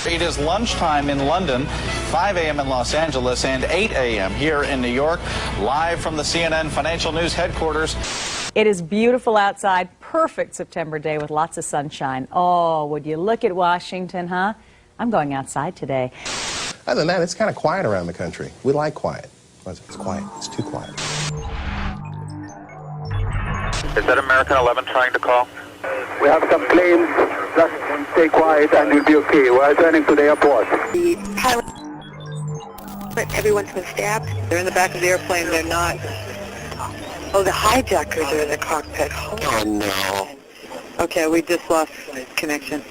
It is lunchtime in London, 5 a.m. in Los Angeles, and 8 a.m. here in New York, live from the CNN Financial News headquarters. It is beautiful outside, perfect September day with lots of sunshine. Oh, would you look at Washington, huh? I'm going outside today. Other than that, it's kind of quiet around the country. We like quiet. It's quiet. It's too quiet. Is that American 11 trying to call? We have some planes. Just stay quiet and you'll be okay. We're turning to the airport. The pilot, everyone's been stabbed. They're in the back of the airplane. They're not. Oh, the hijackers are in the cockpit. Oh, no. Okay, we just lost connection.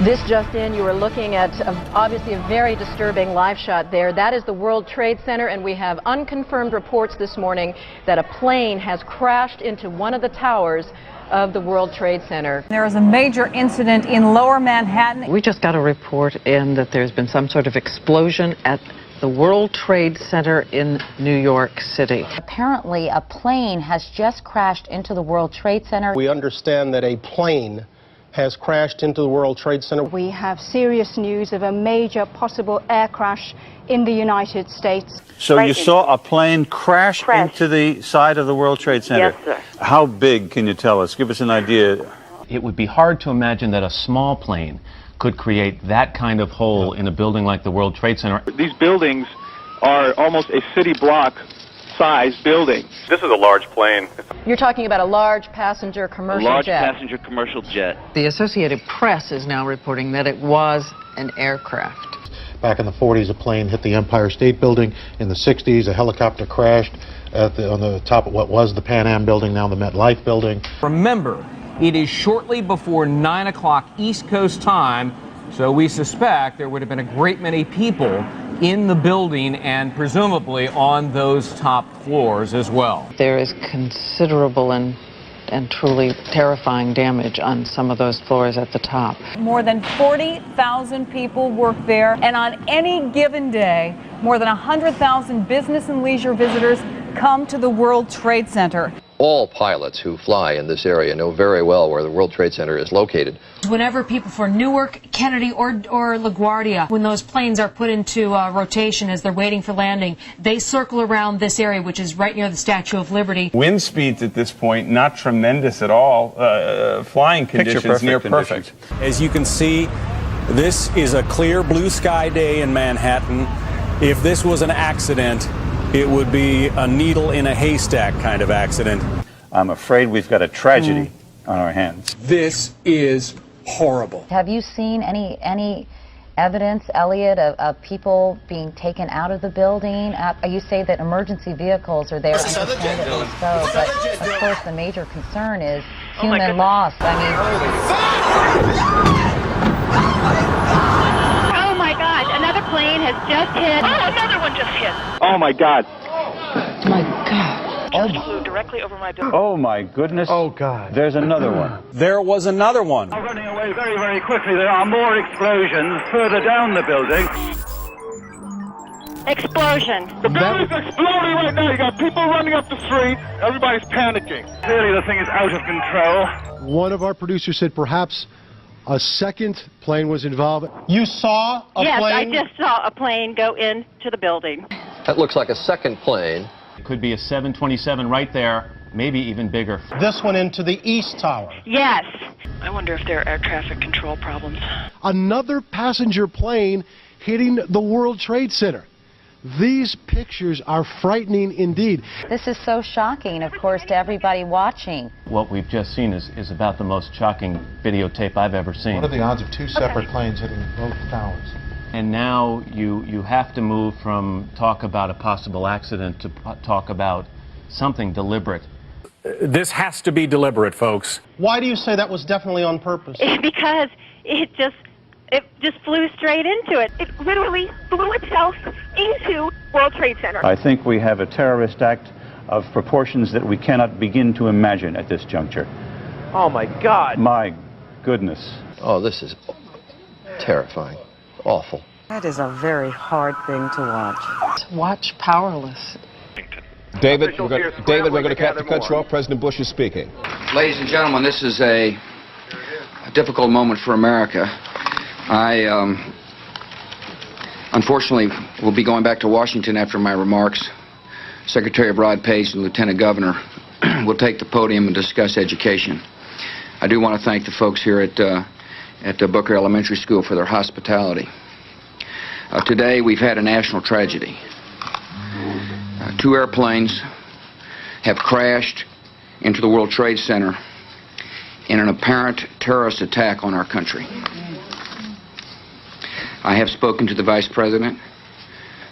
This just in, you are looking at obviously a very disturbing live shot there. That is the World Trade Center, and we have unconfirmed reports this morning that a plane has crashed into one of the towers of the World Trade Center. There is a major incident in Lower Manhattan. We just got a report in that there's been some sort of explosion at the World Trade Center in New York City. Apparently, a plane has just crashed into the World Trade Center. We understand that a plane has crashed into the World Trade Center. We have serious news of a major possible air crash in the United States. So you saw a plane crash into the side of the World Trade Center? Yes, sir. How big, can you tell us? Give us an idea. It would be hard to imagine that a small plane could create that kind of hole in a building like the World Trade Center. These buildings are almost a city block size building. This is a large plane. You're talking about a large passenger commercial jet. Passenger commercial jet. The Associated Press is now reporting that it was an aircraft. Back in the 40s, a plane hit the Empire State Building. In the 60s, a helicopter crashed on the top of what was the Pan Am building, now the MetLife building. Remember, it is shortly before 9 o'clock East Coast time, so we suspect there would have been a great many people in the building and presumably on those top floors as well. There is considerable and truly terrifying damage on some of those floors at the top. More than 40,000 people work there, and on any given day, more than 100,000 business and leisure visitors come to the World Trade Center. All pilots who fly in this area know very well where the World Trade Center is located. Whenever people for Newark, Kennedy, or LaGuardia, when those planes are put into rotation as they're waiting for landing, they circle around this area, which is right near the Statue of Liberty. Wind speeds at this point, not tremendous at all. Flying conditions, near perfect. As you can see, this is a clear blue sky day in Manhattan. If this was an accident, it would be a needle in a haystack kind of accident. I'm afraid we've got a tragedy on our hands. This is horrible. Have you seen any evidence, Elliot, of people being taken out of the building? You say that emergency vehicles are there, understandably so, but of course the major concern is human loss. Oh my God, another plane has just hit. Oh, another one just hit. Oh my God. My God. Just flew directly over my building. Oh my goodness. Oh, God. There's another one. There was another one. I'm running away very, very quickly. There are more explosions further down the building. Explosion. The building's exploding right now. You got people running up the street. Everybody's panicking. Clearly the thing is out of control. One of our producers said perhaps a second plane was involved. You saw a plane? Yes, I just saw a plane go into the building. That looks like a second plane. It could be a 727 right there, maybe even bigger. This one into the East Tower. Yes. I wonder if there are air traffic control problems. Another passenger plane hitting the World Trade Center. These pictures are frightening indeed. This is so shocking, of course, to everybody watching. What we've just seen is about the most shocking videotape I've ever seen. What are the odds of two separate planes hitting both towers? And now you have to move from talk about a possible accident to talk about something deliberate. This has to be deliberate, folks. Why do you say that was definitely on purpose? Because it just flew straight into it. It literally flew itself into World Trade Center. I think we have a terrorist act of proportions that we cannot begin to imagine at this juncture. Oh my God. My goodness. Oh, this is terrifying. Awful. That is a very hard thing to watch. Watch powerless. David, we're going to have to cut you off. President Bush is speaking. Ladies and gentlemen, this is a difficult moment for America. I unfortunately will be going back to Washington after my remarks. Secretary of Rod Pace and Lieutenant Governor will take the podium and discuss education. I do want to thank the folks here at Booker Elementary School for their hospitality. Today we've had a national tragedy. 2 airplanes have crashed into the World Trade Center in an apparent terrorist attack on our country. I have spoken to the Vice President,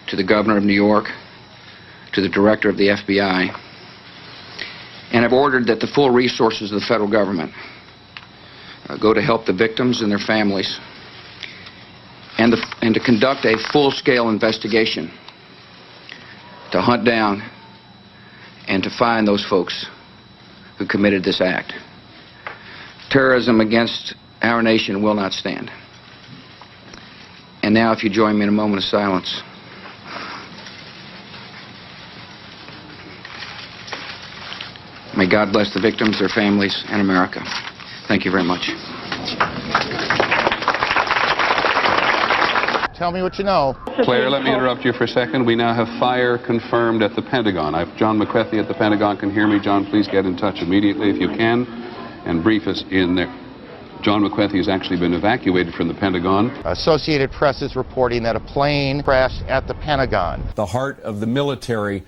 to the Governor of New York, to the Director of the FBI, and have ordered that the full resources of the federal government go to help the victims and their families, and to conduct a full-scale investigation to hunt down and to find those folks who committed this act. Terrorism against our nation will not stand. And now, if you join me in a moment of silence. May God bless the victims, their families, and America. Thank you very much. Tell me what you know. Claire, let me interrupt you for a second. We now have fire confirmed at the Pentagon. John McCarthy at the Pentagon can hear me. John, please get in touch immediately if you can and brief us in there. John McCarthy has actually been evacuated from the Pentagon. Associated Press is reporting that a plane crashed at the Pentagon. The heart of the military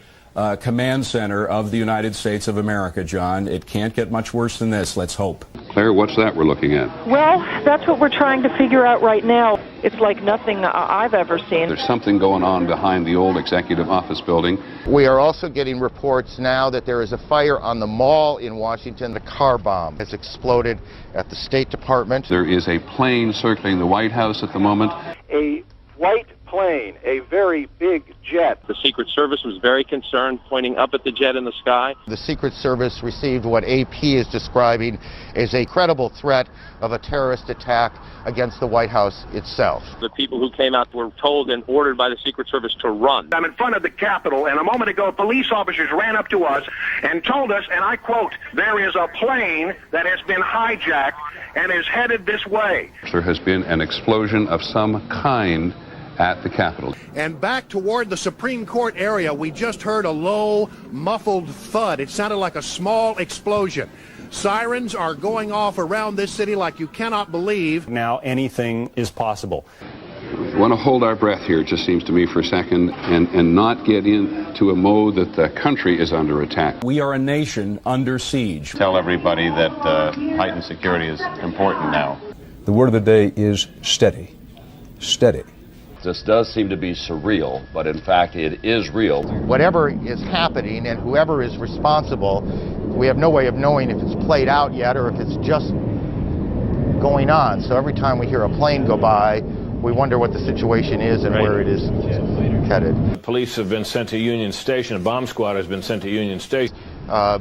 command center of the United States of America, John. It can't get much worse than this, let's hope. Claire, what's that we're looking at? Well, that's what we're trying to figure out right now. It's like nothing I've ever seen. There's something going on behind the old executive office building. We are also getting reports now that there is a fire on the mall in Washington. The car bomb has exploded at the State Department. There is a plane circling the White House at the moment. A white plane, a very big jet. The Secret Service was very concerned, pointing up at the jet in the sky. The Secret Service received what AP is describing as a credible threat of a terrorist attack against the White House itself. The people who came out were told and ordered by the Secret Service to run. I'm in front of the Capitol, and a moment ago, police officers ran up to us and told us, and I quote, "There is a plane that has been hijacked and is headed this way." There has been an explosion of some kind at the Capitol. And back toward the Supreme Court area, we just heard a low, muffled thud. It sounded like a small explosion. Sirens are going off around this city like you cannot believe. Now anything is possible. We want to hold our breath here, it just seems to me, for a second, and not get into a mode that the country is under attack. We are a nation under siege. Tell everybody that heightened security is important now. The word of the day is steady. Steady. This does seem to be surreal, but in fact it is real. Whatever is happening and whoever is responsible, we have no way of knowing if it's played out yet or if it's just going on. So every time we hear a plane go by, we wonder what the situation is and where it is headed. Police have been sent to Union Station. A bomb squad has been sent to Union Station.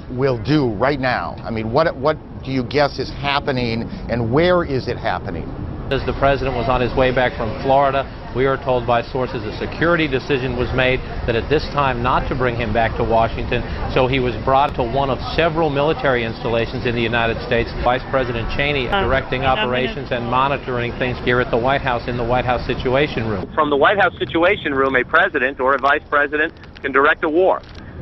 Will do right now. I mean, what do you guess is happening and where is it happening? As the president was on his way back from Florida, we are told by sources a security decision was made that at this time not to bring him back to Washington, so he was brought to one of several military installations in the United States. Vice President Cheney directing operations and monitoring things here at the White House in the White House Situation Room. From the White House Situation Room, a president or a vice president can direct a war.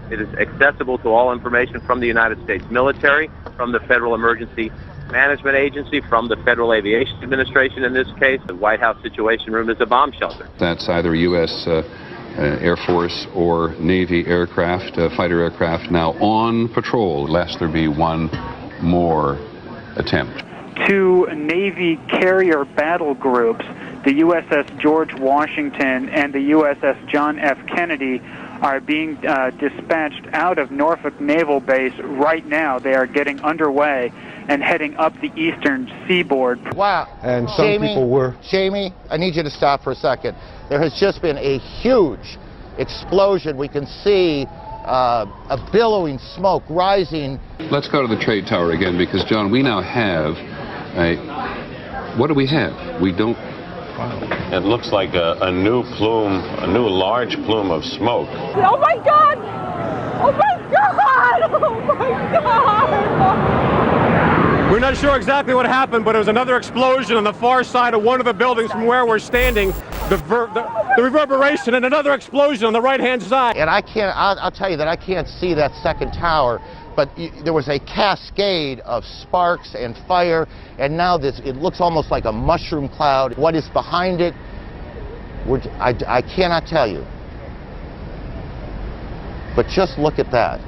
It is accessible to all information from the United States military, from the Federal Emergency Management Agency, from the Federal Aviation Administration in this case. The White House Situation Room is a bomb shelter. That's either U.S. Air Force or Navy aircraft, fighter aircraft, now on patrol, lest there be one more attempt. 2 Navy carrier battle groups, the USS George Washington and the USS John F. Kennedy, are being dispatched out of Norfolk Naval Base right now. They are getting underway and heading up the eastern seaboard. Wow. And some people were... Jamie, I need you to stop for a second. There has just been a huge explosion. We can see a billowing smoke rising. Let's go to the trade tower again, because, John, we now have a... What do we have? We don't It looks like a new plume, a new large plume of smoke. Oh my God! Oh my God! Oh my God! We're not sure exactly what happened, but there was another explosion on the far side of one of the buildings from where we're standing. The reverberation and another explosion on the right-hand side. And I'll tell you that I can't see that second tower, but there was a cascade of sparks and fire, and now it looks almost like a mushroom cloud. What is behind it, I cannot tell you. But just look at that.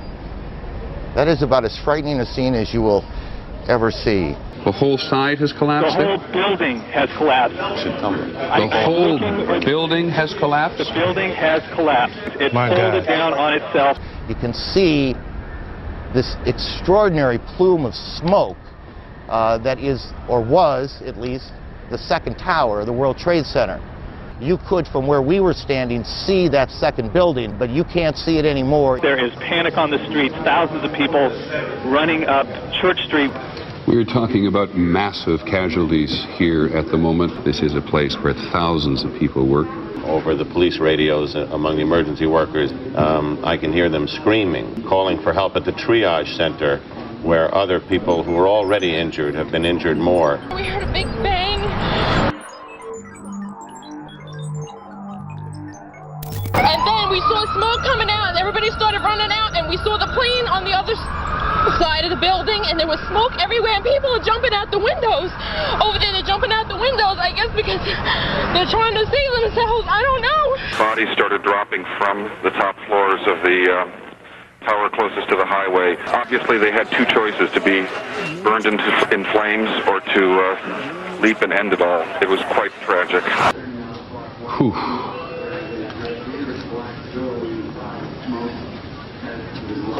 That is about as frightening a scene as you will ever see. The whole side has collapsed? The whole building has collapsed. The whole building has collapsed? The building has collapsed. It folded down on itself. You can see this extraordinary plume of smoke that is, or was at least, the second tower of the World Trade Center. You could, from where we were standing, see that second building, but you can't see it anymore. There is panic on the streets, thousands of people running up Church Street. We're talking about massive casualties here at the moment. This is a place where thousands of people work. Over the police radios among the emergency workers, I can hear them screaming, calling for help at the triage center, where other people who were already injured have been injured more. We heard a big bang. And then we saw smoke coming out, and everybody started running out, and we saw the plane on the other side of the building, and there was smoke everywhere, and people are jumping out the windows. Over there, they're jumping out the windows, I guess because they're trying to save themselves. I don't know. Bodies started dropping from the top floors of the tower closest to the highway. Obviously, they had two choices: to be burned in flames or to leap and end it all. It was quite tragic. Whew.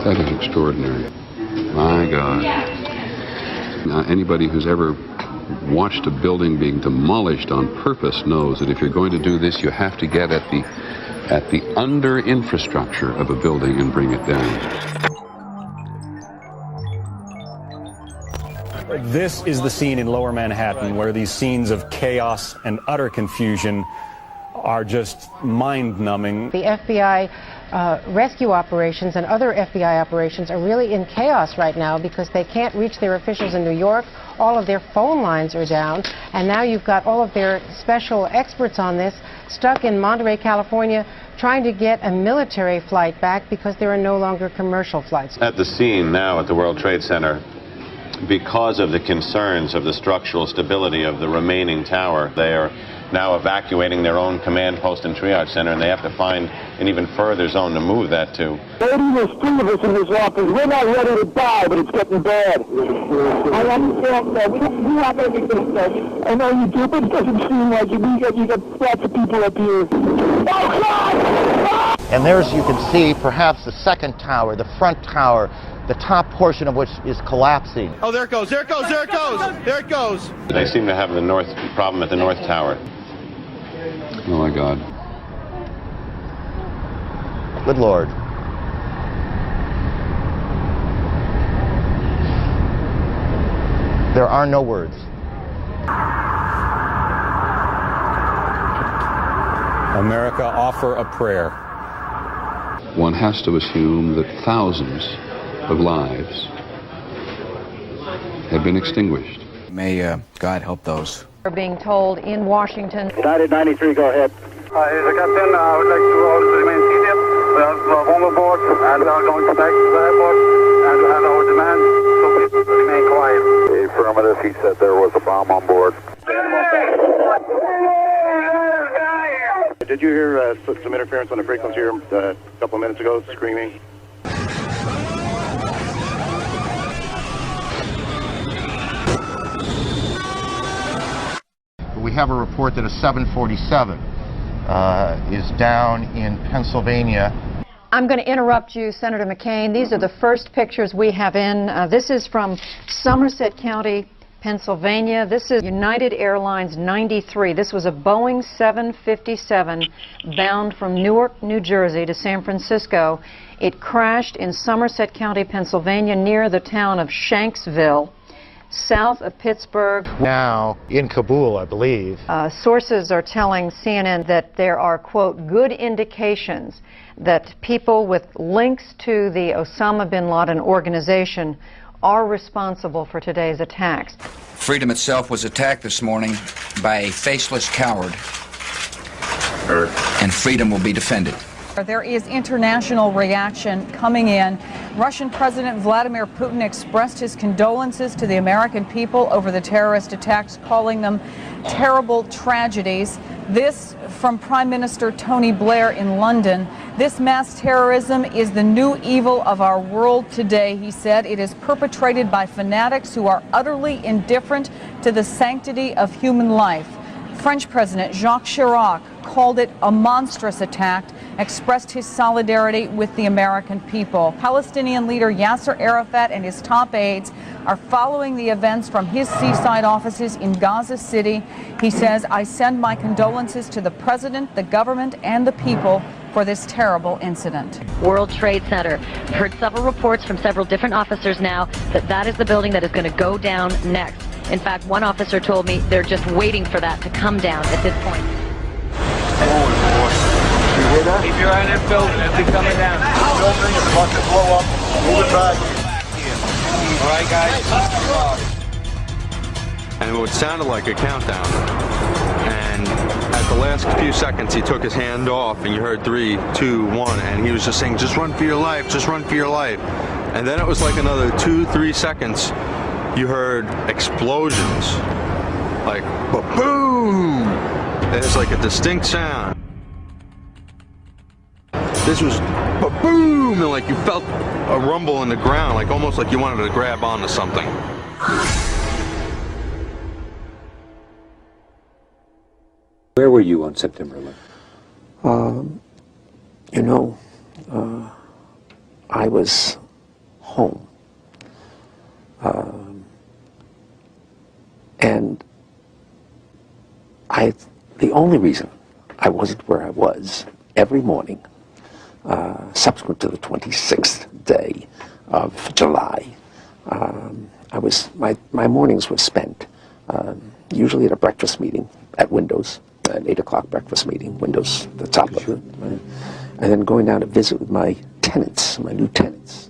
That is extraordinary. My God. Now, anybody who's ever watched a building being demolished on purpose knows that if you're going to do this, you have to get at the under infrastructure of a building and bring it down. This is the scene in Lower Manhattan where these scenes of chaos and utter confusion are just mind-numbing. The FBI rescue operations and other FBI operations are really in chaos right now because they can't reach their officials in New York. All of their phone lines are down, and now you've got all of their special experts on this stuck in Monterey, California, trying to get a military flight back because there are no longer commercial flights. At the scene now at the World Trade Center, because of the concerns of the structural stability of the remaining tower, they are now evacuating their own command post and triage center, and they have to find an even further zone to move that to. Maybe there's three of us in this office. We're not ready to die, but it's getting bad. I understand that. We have everything, sir. I know you do, but it doesn't seem like it. You got lots of people up here. Oh, God! And there's, you can see, perhaps the second tower, the front tower, the top portion of which is collapsing. Oh, there it goes, there it goes, there it goes, there it goes. They seem to have the problem at the north tower. Oh, my God. Good Lord. There are no words. America, offer a prayer. One has to assume that thousands of lives have been extinguished. May God help those. We're being told in Washington. United 93, go ahead. Here's the captain. I would like to order to remain seated. We have bomb aboard, and we are going to back to the airport, and we have our demand, so please remain quiet. Affirmative, he said there was a bomb on board. Did you hear some interference on the frequency here a couple of minutes ago, screaming? We have a report that a 747 is down in Pennsylvania. I'm going to interrupt you, Senator McCain. These are the first pictures we have in. This is from Somerset County, Pennsylvania. This is United Airlines 93. This was a Boeing 757 bound from Newark, New Jersey to San Francisco. It crashed in Somerset County, Pennsylvania, near the town of Shanksville. south of Pittsburgh. Now in Kabul, I believe. Sources are telling CNN that there are, quote, good indications that people with links to the Osama bin Laden organization are responsible for today's attacks. Freedom itself was attacked this morning by a faceless coward, and freedom will be defended. There is international reaction coming in. Russian President Vladimir Putin expressed his condolences to the American people over the terrorist attacks, calling them terrible tragedies. This from Prime Minister Tony Blair in London. This mass terrorism is the new evil of our world today, he said. It is perpetrated by fanatics who are utterly indifferent to the sanctity of human life. French President Jacques Chirac called it a monstrous attack, expressed his solidarity with the American people. Palestinian leader Yasser Arafat and his top aides are following the events from his seaside offices in Gaza City. He says, I send my condolences to the president, the government, and the people for this terrible incident. World Trade Center. I've heard several reports from several different officers now that that is the building that is going to go down next. In fact, one officer told me they're just waiting for that to come down at this point. Keep your eye on that building as we coming down. Building is about to blow up. Move it back. All right, guys. And it sounded like a countdown. And at the last few seconds, he took his hand off, and you heard 3, 2, 1, and he was just saying, "Just run for your life. Just run for your life." And then it was like another 2, 3 seconds. You heard explosions, like ba-boom. There's like a distinct sound. This was ba-boom, and like you felt a rumble in the ground, like almost like you wanted to grab onto something. Where were you on September 11th? I was home. And the only reason I wasn't where I was every morning subsequent to the 26th day of July, my mornings were spent usually at a breakfast meeting at Windows, an 8 o'clock breakfast meeting, Windows, the top of it, and then going down to visit with my tenants, my new tenants,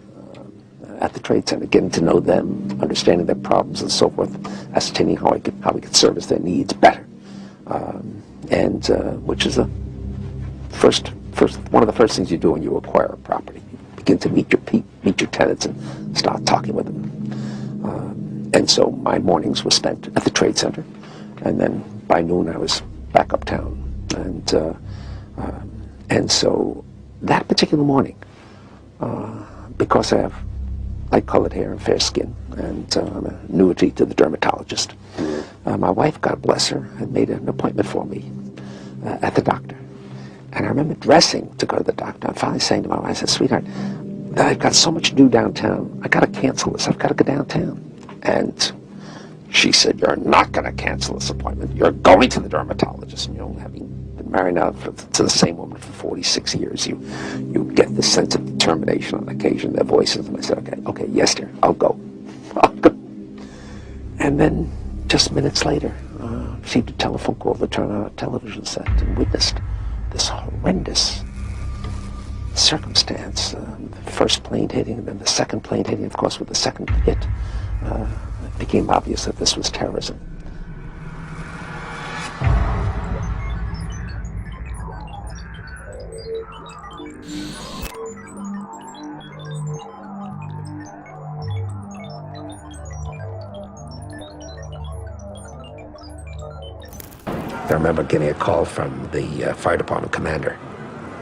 at the Trade Center, getting to know them, understanding their problems and so forth, ascertaining how we could service their needs better, which is one of the first things you do when you acquire a property. You begin to meet your tenants and start talking with them. And so my mornings were spent at the Trade Center, and then by noon I was back uptown. And so that particular morning, because I have light-colored hair and fair skin, and I'm an annuity to the dermatologist, my wife, God bless her, had made an appointment for me at the doctor. And I remember dressing to go to the doctor. And finally saying to my wife, I said, "Sweetheart, I've got so much to do downtown. I got to cancel this. I've got to go downtown." And she said, "You're not going to cancel this appointment. You're going to the dermatologist." And, having been married now to the same woman for 46 years, you get this sense of determination on occasion, their voices. And I said, okay, yes, dear, I'll go. And then just minutes later, received a telephone call to turn on a television set and witnessed this horrendous circumstance. The first plane hitting, and then the second plane hitting. Of course, with the second hit, it became obvious that this was terrorism. I remember getting a call from the fire department commander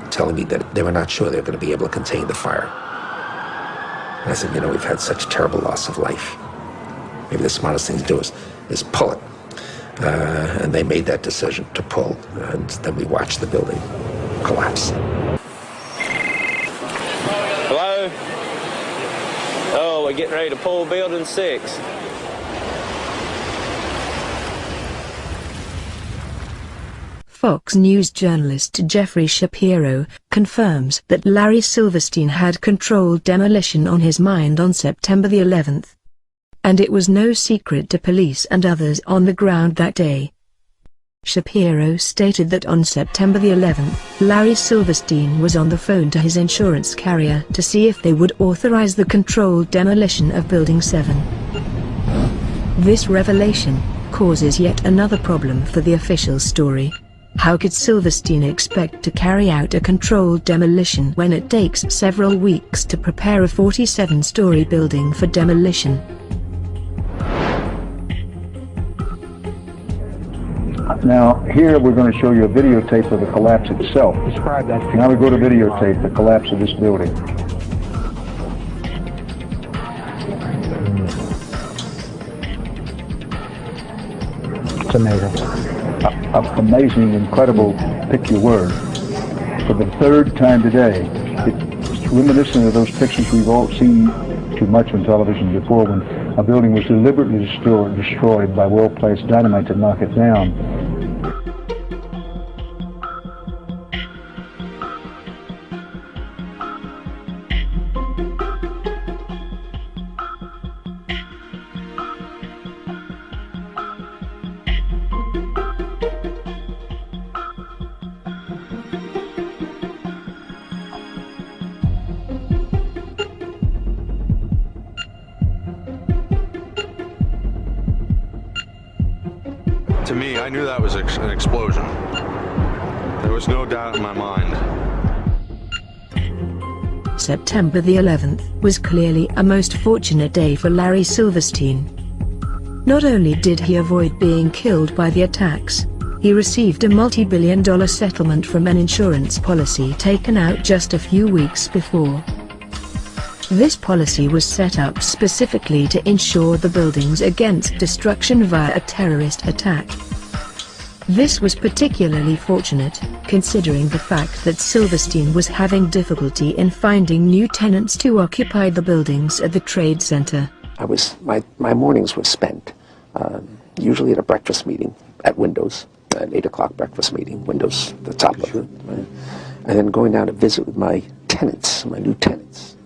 telling me that they were not sure they were going to be able to contain the fire. And I said, we've had such terrible loss of life. Maybe the smartest thing to do is pull it. And they made that decision to pull, and then we watched the building collapse. Hello? Oh, we're getting ready to pull Building 6. Fox News journalist Jeffrey Shapiro confirms that Larry Silverstein had controlled demolition on his mind on September the 11th. and it was no secret to police and others on the ground that day. Shapiro stated that on September the 11th, Larry Silverstein was on the phone to his insurance carrier to see if they would authorize the controlled demolition of Building 7. This revelation causes yet another problem for the official story. How could Silverstein expect to carry out a controlled demolition when it takes several weeks to prepare a 47-story building for demolition? Now, here we're going to show you a videotape of the collapse itself. Describe that. Now we go to videotape, the collapse of this building. It's amazing. Amazing, incredible, pick your word. For the third time today, it's reminiscent of those pictures we've all seen too much on television before, when a building was deliberately destroyed by well-placed dynamite to knock it down. To me, I knew that was an explosion. There was no doubt in my mind. September the 11th was clearly a most fortunate day for Larry Silverstein. Not only did he avoid being killed by the attacks, he received a multi-billion-dollar settlement from an insurance policy taken out just a few weeks before. This policy was set up specifically to insure the buildings against destruction via a terrorist attack. This was particularly fortunate, considering the fact that Silverstein was having difficulty in finding new tenants to occupy the buildings at the Trade Center. My mornings were spent, usually at a breakfast meeting at Windows, an 8 o'clock breakfast meeting, Windows, the top of it, and then going down to visit with my tenants, my new tenants,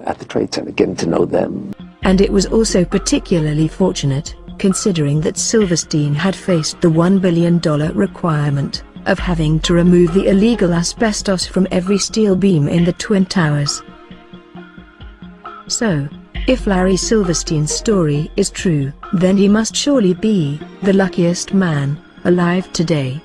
at the Trade Center, getting to know them. And it was also particularly fortunate, considering that Silverstein had faced the $1 billion requirement of having to remove the illegal asbestos from every steel beam in the Twin Towers. So, if Larry Silverstein's story is true, then he must surely be the luckiest man alive today.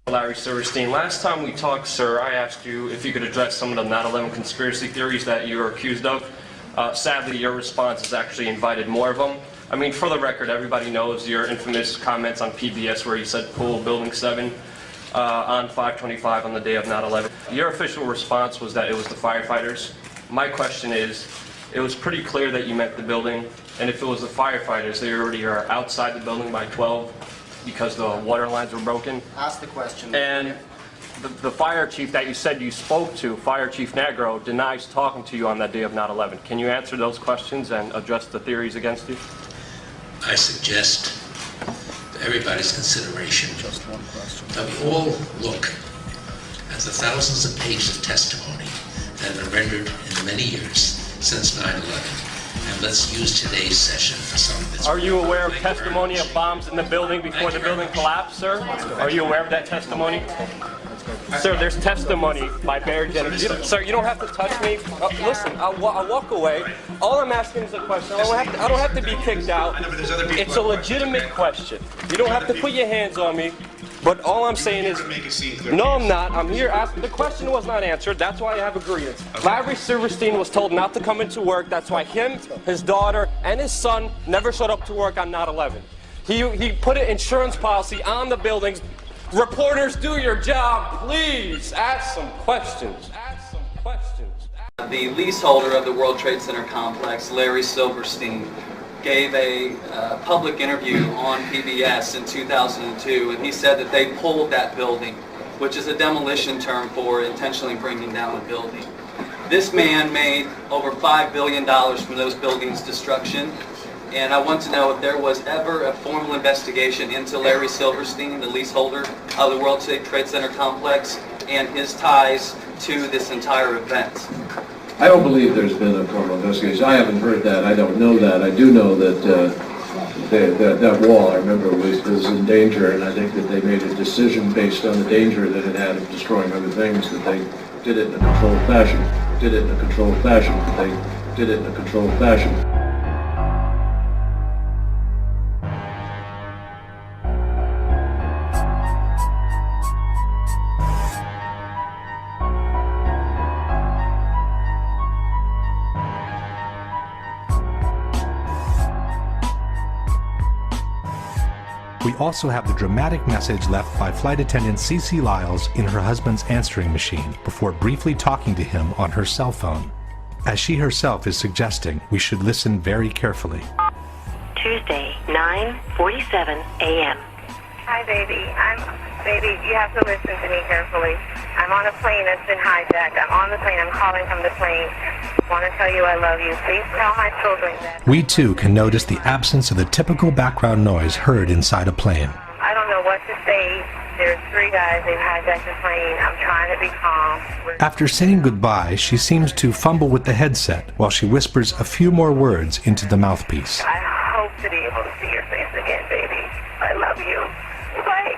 Larry Silverstein, last time we talked, sir, I asked you if you could address some of the 9/11 conspiracy theories that you were accused of. Sadly, your response has actually invited more of them. I mean, for the record, everybody knows your infamous comments on PBS where you said pull Building 7 on 5/25 on the day of 9/11. Your official response was that it was the firefighters. My question is, it was pretty clear that you meant the building, and if it was the firefighters, they already are outside the building by 12. Because the water lines were broken. Ask the question. And the fire chief that you said you spoke to, Fire Chief Negro, denies talking to you on that day of 9/11. Can you answer those questions and address the theories against you? I suggest to everybody's consideration that we all look at the thousands of pages of testimony that have been rendered in the many years since 9/11. And let's use today's session for some of its... Are you aware of testimony of bombs in the building before the building collapsed, sir? Are you aware of that testimony? Sir, there's testimony by Barry Jennings. Sir, you don't have to touch me. Listen, I'll walk away. All I'm asking is a question. I don't have to be kicked out. It's a legitimate question. You don't have to put your hands on me. But all I'm saying is, no, I'm not. I'm here asking. The question was not answered. That's why I have a grievance. Larry Silverstein was told not to come into work. That's why him, his daughter, and his son never showed up to work on 9/11. He put an insurance policy on the buildings. Reporters, do your job, please. Ask some questions. Ask some questions. The leaseholder of the World Trade Center complex, Larry Silverstein, gave a public interview on PBS in 2002, and he said that they pulled that building, which is a demolition term for intentionally bringing down a building. This man made over $5 billion from those buildings' destruction, And I want to know if there was ever a formal investigation into Larry Silverstein, the leaseholder of the World Trade Center complex, and his ties to this entire event. I don't believe there's been a formal investigation. I haven't heard that. I don't know that. I do know that that wall, I remember, was in danger, and I think that they made a decision based on the danger that it had of destroying other things, that they did it in a controlled fashion. Did it in a controlled fashion. They did it in a controlled fashion. We also have the dramatic message left by flight attendant Cece Lyles in her husband's answering machine before briefly talking to him on her cell phone. As she herself is suggesting, we should listen very carefully. Tuesday, 9:47 a.m. Hi, baby. Baby, you have to listen to me carefully. I'm on a plane that's been hijacked. I'm on the plane. I'm calling from the plane. I want to tell you I love you. Please tell my children that. We too can notice the absence of the typical background noise heard inside a plane. I don't know what to say. There's 3 guys. They've hijacked the plane. I'm trying to be calm. After saying goodbye, she seems to fumble with the headset while she whispers a few more words into the mouthpiece. I hope to be able to see your face again, baby. I love you. Bye.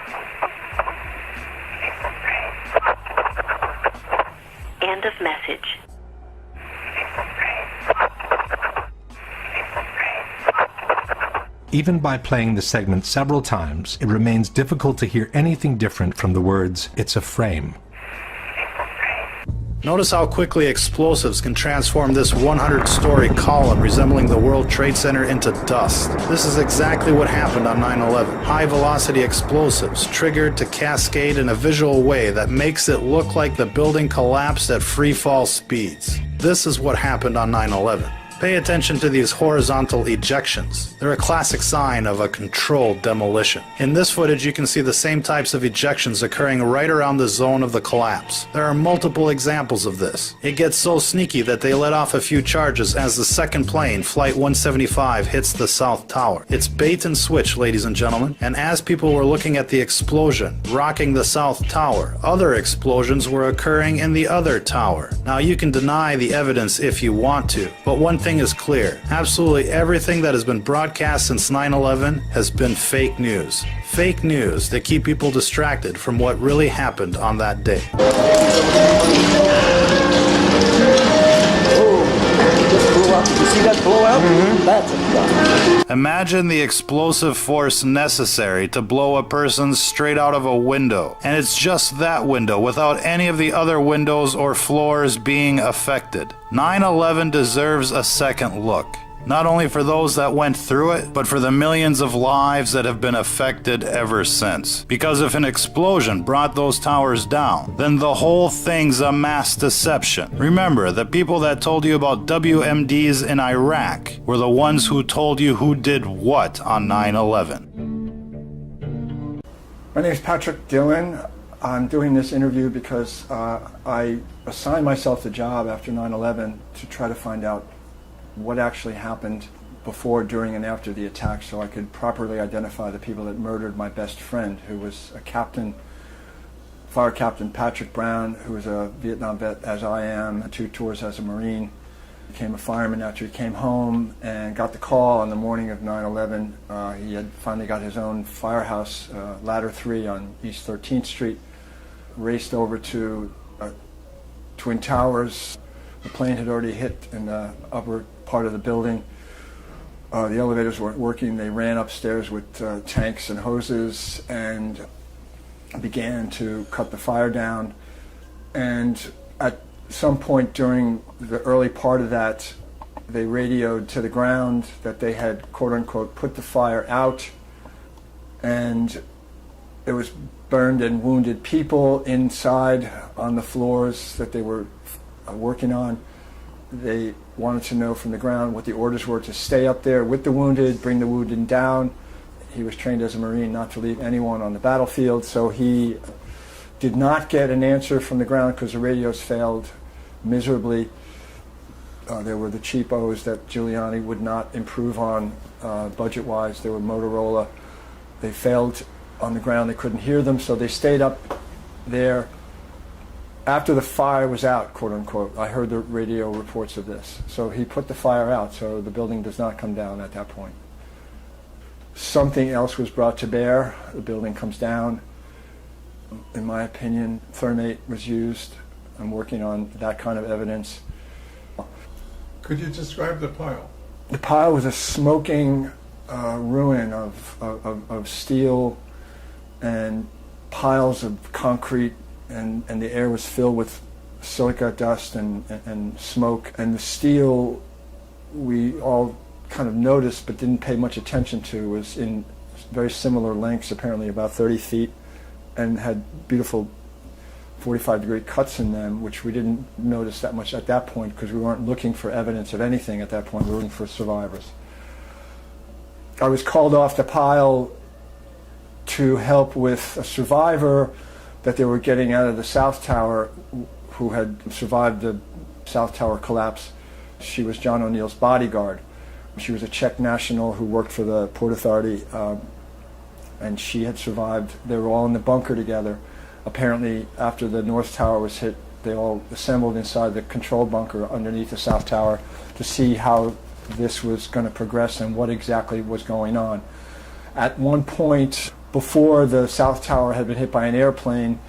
End of message. Even by playing the segment several times, it remains difficult to hear anything different from the words, "It's a frame." Notice how quickly explosives can transform this 100-story column resembling the World Trade Center into dust. This is exactly what happened on 9/11. High-velocity explosives triggered to cascade in a visual way that makes it look like the building collapsed at free-fall speeds. This is what happened on 9/11. Pay attention to these horizontal ejections. They're a classic sign of a controlled demolition. In this footage, you can see the same types of ejections occurring right around the zone of the collapse. There are multiple examples of this. It gets so sneaky that they let off a few charges as the second plane, Flight 175, hits the South Tower. It's bait and switch, ladies and gentlemen. And as people were looking at the explosion, rocking the South Tower, other explosions were occurring in the other tower. Now, you can deny the evidence if you want to, but one thing is clear. Absolutely everything that has been broadcast since 9/11 has been fake news. Fake news that keep people distracted from what really happened on that day. You see that blowout? That's a gun. Imagine the explosive force necessary to blow a person straight out of a window. And it's just that window without any of the other windows or floors being affected. 9/11 deserves a second look. Not only for those that went through it, but for the millions of lives that have been affected ever since. Because if an explosion brought those towers down, then the whole thing's a mass deception. Remember, the people that told you about WMDs in Iraq were the ones who told you who did what on 9/11. My name is Patrick Dillon. I'm doing this interview because I assigned myself the job after 9/11 to try to find out what actually happened before, during, and after the attack so I could properly identify the people that murdered my best friend, who was a captain, Fire Captain Patrick Brown, who was a Vietnam vet as I am, 2 tours as a Marine. Became a fireman after he came home and got the call on the morning of 9/11. He had finally got his own firehouse, Ladder 3 on East 13th Street. Raced over to Twin Towers. The plane had already hit in the upper part of the building. The elevators weren't working. They ran upstairs with tanks and hoses and began to cut the fire down. And at some point during the early part of that, they radioed to the ground that they had, quote unquote, put the fire out, and it was burned and wounded people inside on the floors that they were working on. They wanted to know from the ground what the orders were to stay up there with the wounded, bring the wounded down. He was trained as a Marine not to leave anyone on the battlefield, so he did not get an answer from the ground because the radios failed miserably. There were the cheapos that Giuliani would not improve on budget-wise. There were Motorola. They failed on the ground. They couldn't hear them, so they stayed up there. After the fire was out, quote unquote, I heard the radio reports of this. So he put the fire out, so the building does not come down at that point. Something else was brought to bear. The building comes down. In my opinion, thermate was used. I'm working on that kind of evidence. Could you describe the pile? The pile was a smoking ruin of steel and piles of concrete, and the air was filled with silica dust and smoke. And the steel, we all kind of noticed but didn't pay much attention to, was in very similar lengths, apparently about 30 feet, and had beautiful 45-degree cuts in them, which we didn't notice that much at that point because we weren't looking for evidence of anything at that point. We were looking for survivors. I was called off the pile to help with a survivor that they were getting out of the South Tower who had survived the South Tower collapse. She was John O'Neill's bodyguard. She was a Czech national who worked for the Port Authority, and she had survived. They were all in the bunker together. Apparently, after the North Tower was hit, they all assembled inside the control bunker underneath the South Tower to see how this was going to progress and what exactly was going on. At one point, before the South Tower had been hit by an airplane,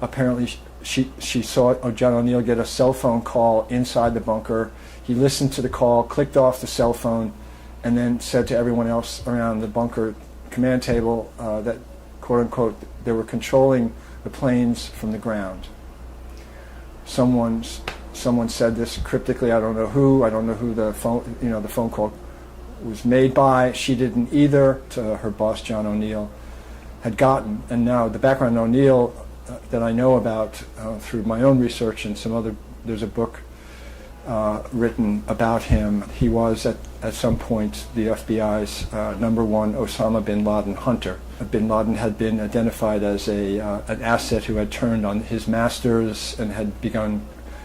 apparently she saw John O'Neill get a cell phone call inside the bunker. He listened to the call, clicked off the cell phone, and then said to everyone else around the bunker command table that, quote-unquote, they were controlling the planes from the ground. Someone said this cryptically. I don't know who the phone call was made by. She didn't either. To her boss, John O'Neill, had gotten. And now the background on O'Neill that I know about through my own research and some other, there's a book written about him. He was at some point the FBI's #1 Osama bin Laden hunter. Bin Laden had been identified as an asset who had turned on his masters and had begun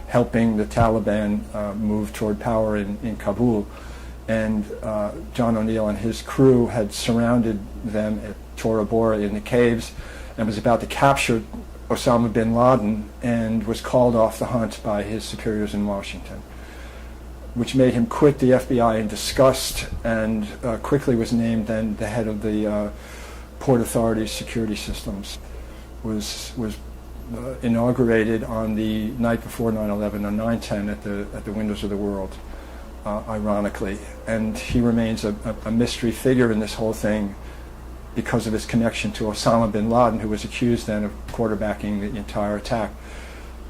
helping the Taliban move toward power in Kabul. And John O'Neill and his crew had surrounded them at Tora Bora in the caves and was about to capture Osama bin Laden and was called off the hunt by his superiors in Washington, which made him quit the FBI in disgust and quickly was named then the head of the Port Authority's security systems. Was inaugurated on the night before 9/11 on 9/10 at the Windows of the World, ironically. And he remains a mystery figure in this whole thing because of his connection to Osama bin Laden, who was accused then of quarterbacking the entire attack.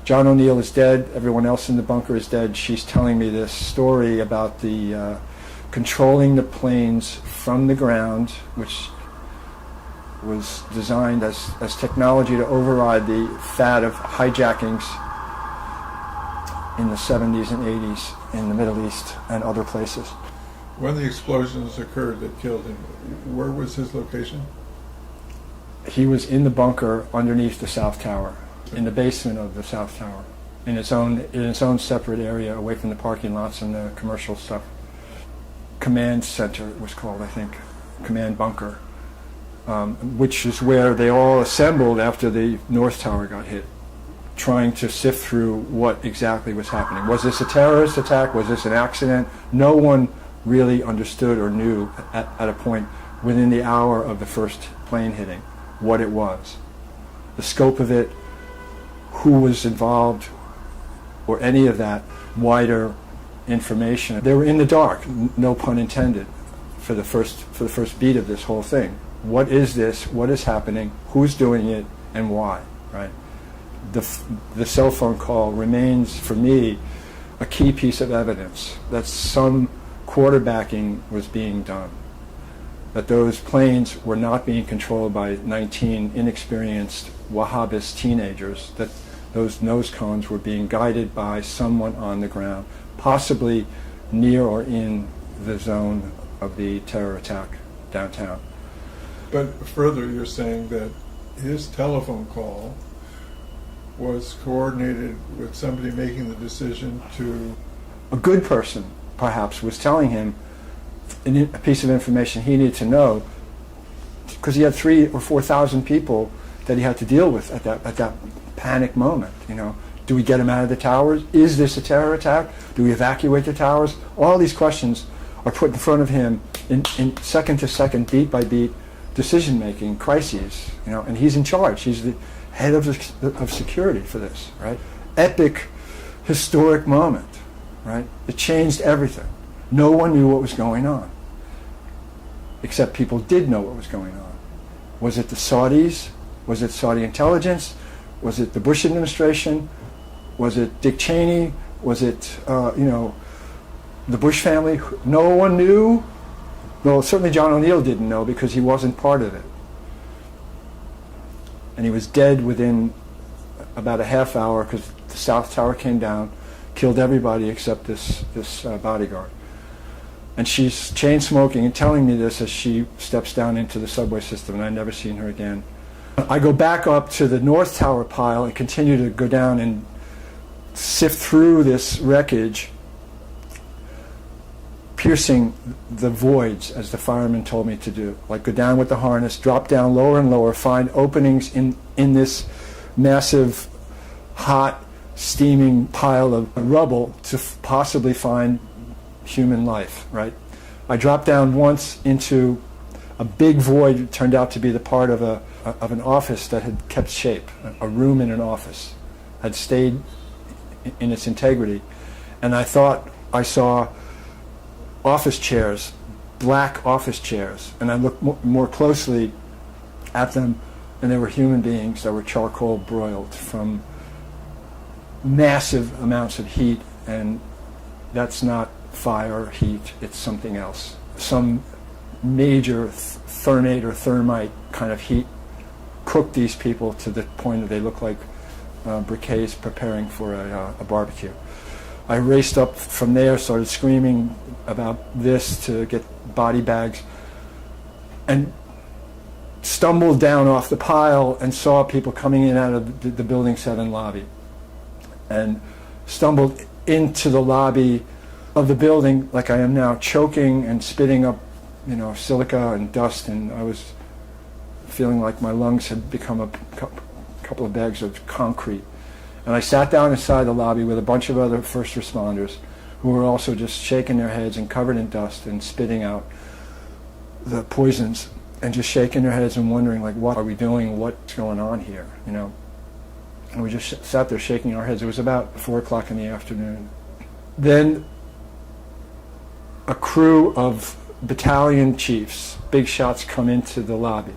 John O'Neill is dead. Everyone else in the bunker is dead. She's telling me this story about the controlling the planes from the ground, which was designed as technology to override the fad of hijackings in the 70s and 80s in the Middle East and other places. When the explosions occurred that killed him, where was his location? He was in the bunker underneath the South Tower, in the basement of the South Tower, in its own separate area away from the parking lots and the commercial stuff. Command Center it was called, I think, Command Bunker, which is where they all assembled after the North Tower got hit, trying to sift through what exactly was happening. Was this a terrorist attack? Was this an accident? No one really understood or knew at a point within the hour of the first plane hitting what it was, the scope of it, who was involved, or any of that wider information. They were in the dark, no pun intended, for the first beat of this whole thing. What is this? What is happening? Who's doing it? And why? Right? The cell phone call remains for me a key piece of evidence that some quarterbacking was being done, that those planes were not being controlled by 19 inexperienced Wahhabist teenagers, that those nose cones were being guided by someone on the ground, possibly near or in the zone of the terror attack downtown. But further, you're saying that his telephone call was coordinated with somebody making the decision to a good person, perhaps, was telling him a piece of information he needed to know, because he had 3,000 or 4,000 people that he had to deal with at that panic moment. You know, do we get him out of the towers? Is this a terror attack? Do we evacuate the towers? All these questions are put in front of him in second to second, beat by beat, decision-making crises. You know, and he's in charge. He's the head of security for this, right? Epic, historic moment, right? It changed everything. No one knew what was going on, except people did know what was going on. Was it the Saudis? Was it Saudi intelligence? Was it the Bush administration? Was it Dick Cheney? Was it, the Bush family? No one knew. Well, certainly John O'Neill didn't know because he wasn't part of it. And he was dead within about a half hour because the South Tower came down, killed everybody except this bodyguard. And she's chain smoking and telling me this as she steps down into the subway system, and I've never seen her again. I go back up to the North Tower pile and continue to go down and sift through this wreckage, piercing the voids as the firemen told me to do. Like go down with the harness, drop down lower and lower, find openings in this massive, hot, steaming pile of rubble to possibly find human life, right? I dropped down once into a big void. It turned out to be the part of an office that had kept shape. A room in an office had stayed in its integrity. And I thought I saw office chairs, black office chairs. And I looked more closely at them, and they were human beings that were charcoal broiled from massive amounts of heat. And that's not fire or heat, it's something else. Some major thermate or thermite kind of heat cooked these people to the point that they look like briquets preparing for a barbecue. I raced up from there, started screaming about this to get body bags, and stumbled down off the pile and saw people coming in out of the Building 7 lobby, and stumbled into the lobby of the building like I am now, choking and spitting up, silica and dust, and I was feeling like my lungs had become a couple of bags of concrete. And I sat down inside the lobby with a bunch of other first responders who were also just shaking their heads and covered in dust and spitting out the poisons and just shaking their heads and wondering, like, what are we doing? What's going on here? And we just sat there shaking our heads. It was about 4 o'clock in the afternoon. Then a crew of battalion chiefs, big shots, come into the lobby.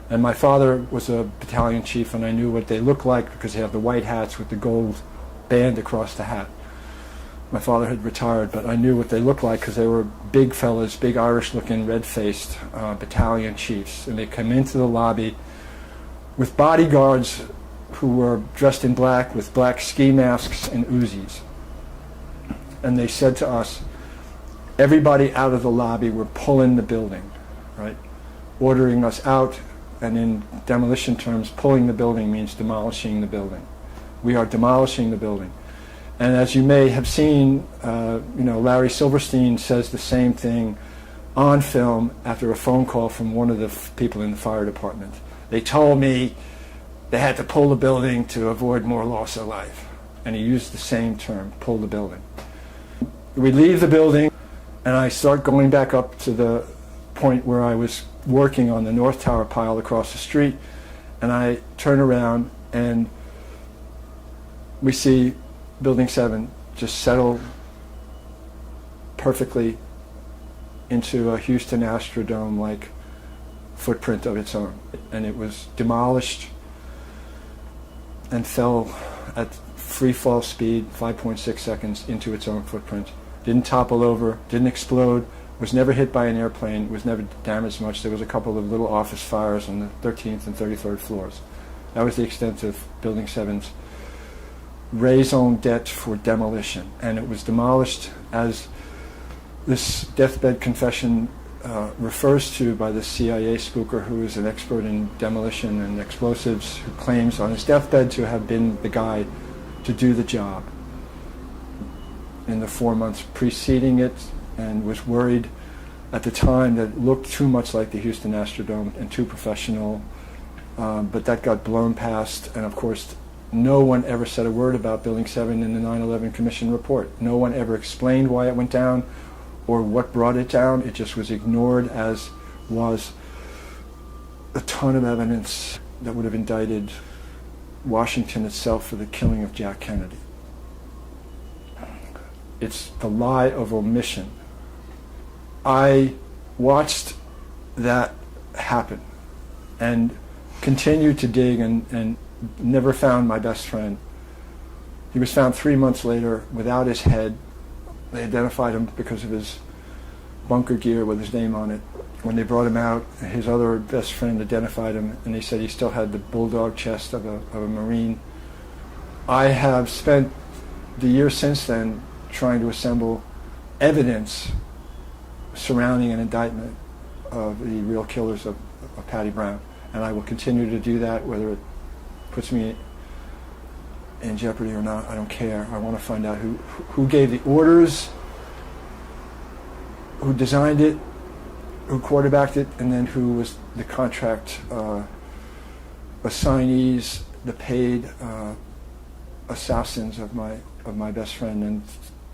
And my father was a battalion chief, and I knew what they looked like because they have the white hats with the gold band across the hat. My father had retired, but I knew what they looked like because they were big fellas, big Irish-looking, red-faced battalion chiefs. And they come into the lobby with bodyguards who were dressed in black with black ski masks and Uzis. And they said to us, everybody out of the lobby, we're pulling the building, right? Ordering us out, and in demolition terms, pulling the building means demolishing the building. We are demolishing the building. And as you may have seen, Larry Silverstein says the same thing on film after a phone call from one of the people in the fire department. They told me they had to pull the building to avoid more loss of life. And he used the same term, pull the building. We leave the building, and I start going back up to the point where I was working on the North Tower pile across the street, and I turn around and we see Building 7 just settle perfectly into a Houston Astrodome-like footprint of its own. And it was demolished and fell at free fall speed, 5.6 seconds, into its own footprint. Didn't topple over, didn't explode, was never hit by an airplane, was never damaged much. There was a couple of little office fires on the 13th and 33rd floors. That was the extent of Building 7's raison d'etre for demolition. And it was demolished, as this deathbed confession refers to, by the CIA spooker who is an expert in demolition and explosives, who claims on his deathbed to have been the guy to do the job. in the 4 months preceding it, and was worried at the time that it looked too much like the Houston Astrodome and too professional, but that got blown past, and of course no one ever said a word about Building 7 in the 9/11 Commission report. No one ever explained why it went down or what brought it down. It just was ignored, as was a ton of evidence that would have indicted Washington itself for the killing of Jack Kennedy. It's the lie of omission. I watched that happen and continued to dig and never found my best friend. He was found 3 months later without his head. They identified him because of his bunker gear with his name on it. When they brought him out, his other best friend identified him, and he said he still had the bulldog chest of a Marine. I have spent the years since then trying to assemble evidence surrounding an indictment of the real killers of Patty Brown, and I will continue to do that, whether it puts me in jeopardy or not. I don't care. I want to find out who gave the orders, who designed it, who quarterbacked it, and then who was the contract assignees, the paid assassins of my best friend and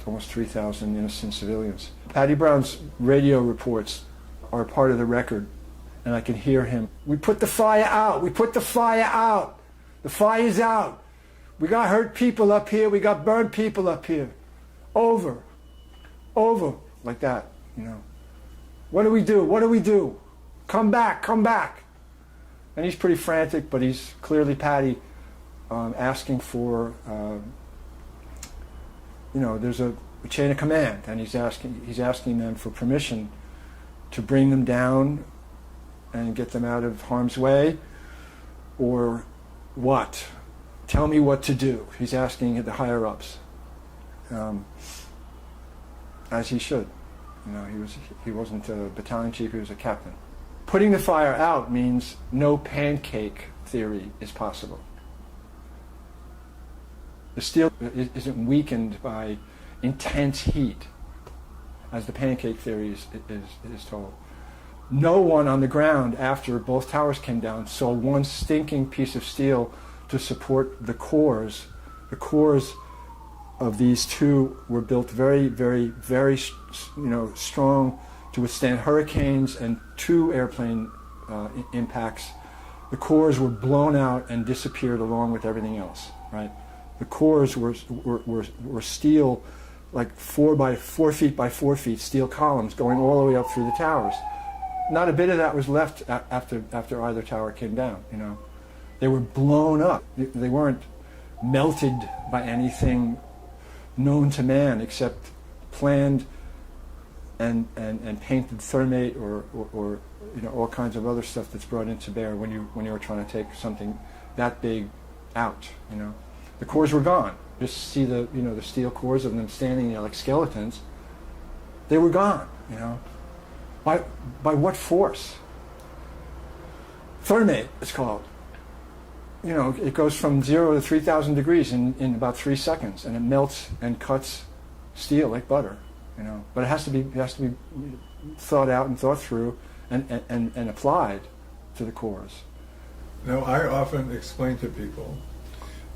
almost 3,000 innocent civilians. Patty Brown's radio reports are part of the record, and I can hear him. We put the fire out. We put the fire out. The fire's out. We got hurt people up here. We got burned people up here. Over. Like that, you know. What do we do? What do we do? Come back, come back. And he's pretty frantic, but he's clearly Patty asking for, there's a chain of command, and he's asking them for permission to bring them down and get them out of harm's way, or what? Tell me what to do. He's asking the higher-ups, as he should. You know, he wasn't a battalion chief, he was a captain. Putting the fire out means no pancake theory is possible. The steel isn't weakened by intense heat, as the pancake theory is told. No one on the ground after both towers came down saw one stinking piece of steel to support the cores. The cores of these two were built very, very, very, strong to withstand hurricanes and 2 airplane impacts. The cores were blown out and disappeared along with everything else. Right? The cores were steel, like 4 feet by 4 feet steel columns going all the way up through the towers. Not a bit of that was left after either tower came down. You know, they were blown up. They weren't melted by anything known to man except planned and painted thermate or all kinds of other stuff that's brought into bear when you were trying to take something that big out. You know, the cores were gone. Just see the steel cores of them standing there like skeletons. They were gone. You know, by what force? Thermate, it's called. You know, it goes from 0 to 3,000 degrees in about 3 seconds, and it melts and cuts steel like butter. You know, but it has to be thought out and thought through and applied to the cores. Now, I often explain to people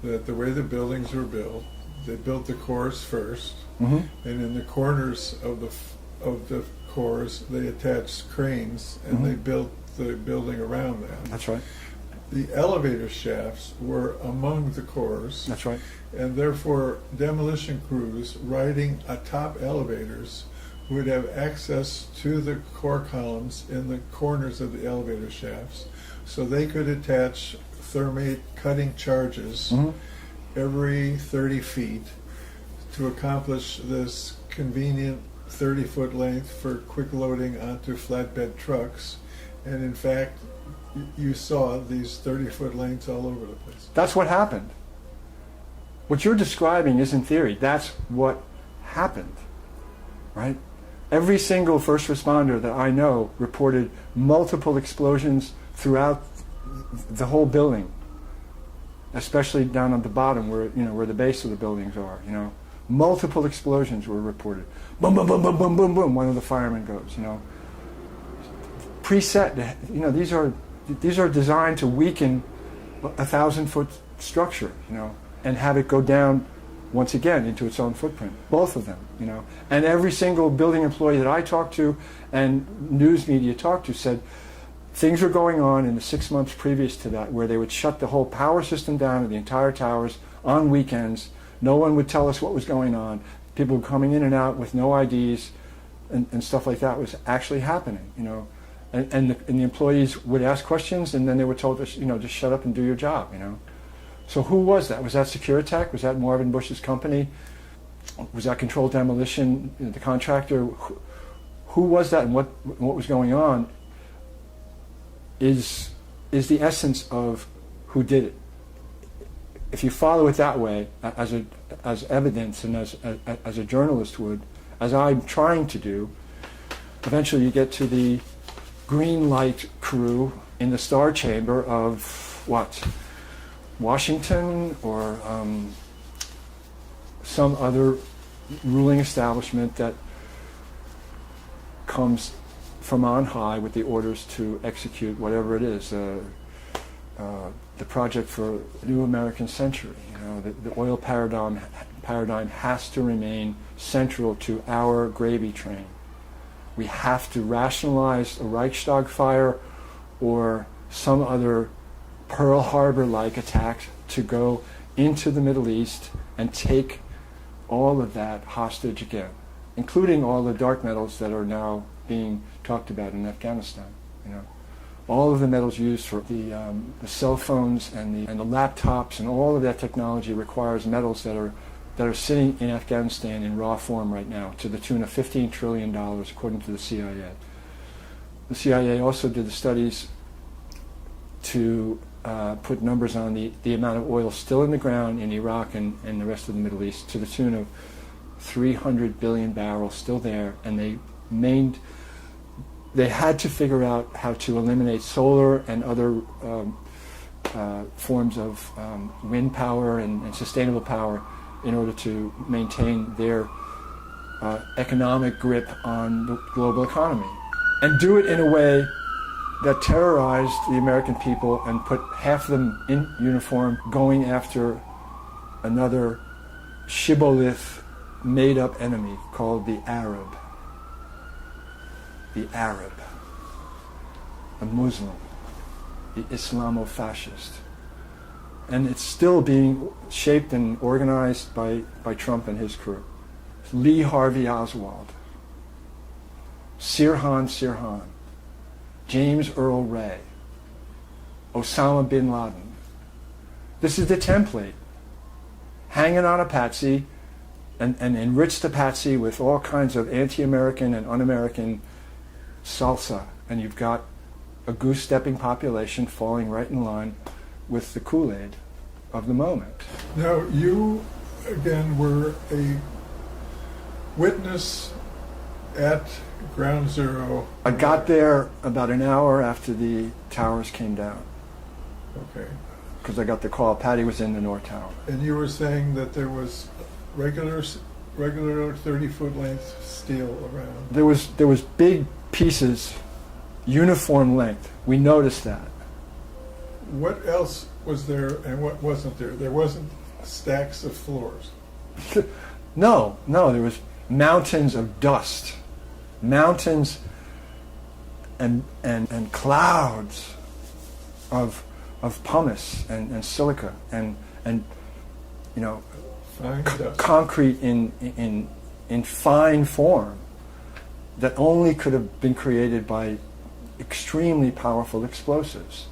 that the way the buildings were built, they built the cores first, and in the corners of the cores, they attached cranes, and they built the building around them. That's right. The elevator shafts were among the cores. That's right. And therefore, demolition crews riding atop elevators would have access to the core columns in the corners of the elevator shafts, so they could attach thermate cutting charges every 30 feet to accomplish this convenient 30-foot length for quick loading onto flatbed trucks. And in fact, you saw these 30-foot lengths all over the place. That's what happened. What you're describing isn't theory. That's what happened, right? Every single first responder that I know reported multiple explosions throughout the whole building, especially down at the bottom where the base of the buildings are. You know, Multiple explosions were reported. Boom, boom, boom, boom, boom, boom, boom. One of the firemen goes, Preset, these are designed to weaken a 1,000-foot structure, and have it go down once again into its own footprint. Both of them, And every single building employee that I talked to and news media talked to said things were going on in the 6 months previous to that where they would shut the whole power system down of the entire towers on weekends. No one would tell us what was going on. People were coming in and out with no IDs and stuff like that was actually happening, And the employees would ask questions, and then they were told to, just shut up and do your job, So who was that? Was that Securitech? Was that Marvin Bush's company? Was that Controlled Demolition, the contractor? Who was that, and what was going on is the essence of who did it. If you follow it that way, as evidence and as a journalist would, as I'm trying to do, eventually you get to the green light crew in the Star Chamber of what? Washington or some other ruling establishment that comes from on high with the orders to execute whatever it is, the project for a new American century. The oil paradigm has to remain central to our gravy train. We have to rationalize a Reichstag fire or some other Pearl Harbor-like attack to go into the Middle East and take all of that hostage again, including all the dark metals that are now being talked about in Afghanistan. All of the metals used for the cell phones and the laptops and all of that technology requires metals that are sitting in Afghanistan in raw form right now, to the tune of $15 trillion, according to the CIA. The CIA also did the studies to put numbers on the amount of oil still in the ground in Iraq and the rest of the Middle East, to the tune of 300 billion barrels still there, and they had to figure out how to eliminate solar and other forms of wind power and sustainable power in order to maintain their economic grip on the global economy, and do it in a way that terrorized the American people and put half of them in uniform going after another shibboleth made-up enemy called the Arab. The Arab, the Muslim, the Islamo-fascist. And it's still being shaped and organized by Trump and his crew. Lee Harvey Oswald, Sirhan, James Earl Ray, Osama bin Laden. This is the template. Hanging on a patsy and enrich the patsy with all kinds of anti-American and un-American salsa, and you've got a goose-stepping population falling right in line with the Kool-Aid of the moment. Now, you, again, were a witness at Ground Zero. I got there about an hour after the towers came down. Okay. Because I got the call. Patty was in the North Tower. And you were saying that there was regular 30-foot length steel around. There was big pieces, uniform length. We noticed that. What else was there and what wasn't there? There wasn't stacks of floors. No, there was mountains of dust, mountains and clouds of pumice and silica and concrete in fine form that only could have been created by extremely powerful explosives,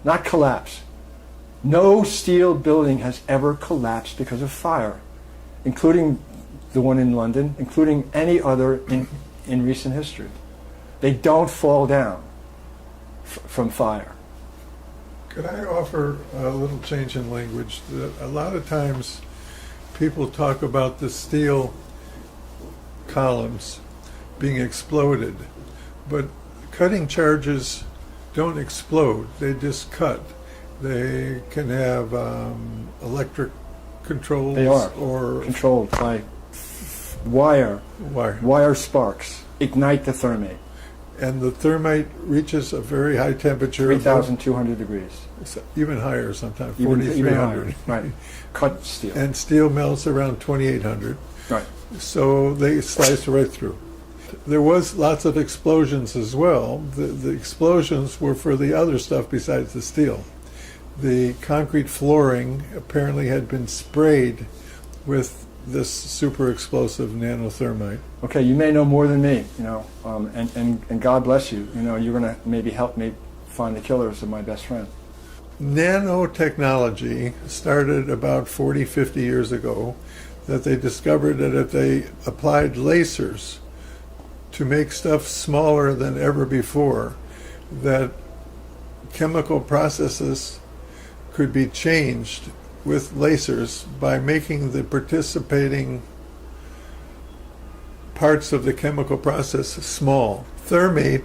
not collapse. No steel building has ever collapsed because of fire, including the one in London, including any other in recent history. They don't fall down from fire. Could I offer a little change in language? That a lot of times people talk about the steel columns being exploded, but cutting charges don't explode, they just cut. They can have electric controls? They are Or controlled by wire sparks. Ignite the thermate. And the thermite reaches a very high temperature. 3,200 degrees. Even higher sometimes, Even 4,300. higher, right. Cut steel. And steel melts around 2,800. Right. So they slice right through. There was lots of explosions as well. The explosions were for the other stuff besides the steel. The concrete flooring apparently had been sprayed with this super explosive nanothermite. Okay, you may know more than me, you know, and God bless you. You know, you're going to maybe help me find the killers of my best friend. Nanotechnology started about 40, 50 years ago, that they discovered that if they applied lasers to make stuff smaller than ever before, that chemical processes could be changed with lasers by making the participating parts of the chemical process small. Thermate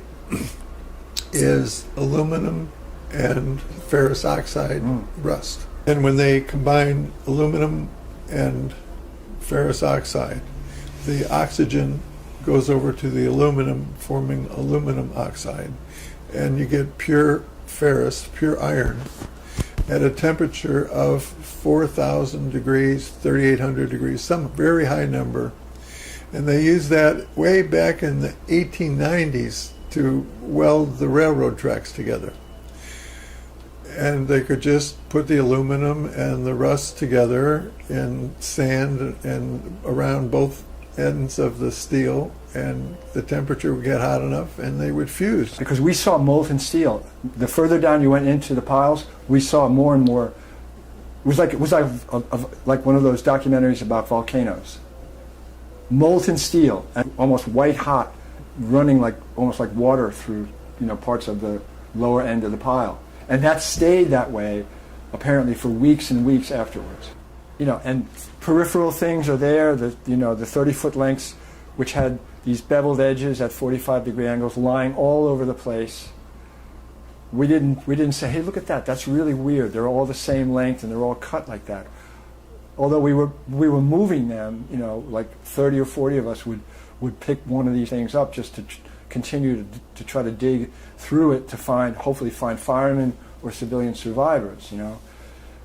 is aluminum and ferrous oxide rust. And when they combine aluminum and ferrous oxide, the oxygen goes over to the aluminum, forming aluminum oxide, and you get pure ferrous, pure iron, at a temperature of 4,000 degrees, 3,800 degrees, some very high number. And they used that way back in the 1890s to weld the railroad tracks together. And they could just put the aluminum and the rust together in sand and around both ends of the steel, and the temperature would get hot enough and they would fuse. Because we saw molten steel. The further down you went into the piles, we saw more and more. It was like one of those documentaries about volcanoes. Molten steel, and almost white hot, running like almost like water through, you know, parts of the lower end of the pile. And that stayed that way apparently for weeks and weeks afterwards. You know, and peripheral things are there, the 30-foot lengths, which had these beveled edges at 45-degree angles lying all over the place. We didn't say, hey, look at that, that's really weird. They're all the same length and they're all cut like that. Although we were moving them, you know, like 30 or 40 of us would pick one of these things up just to continue to try to dig through it to hopefully find firemen or civilian survivors, you know.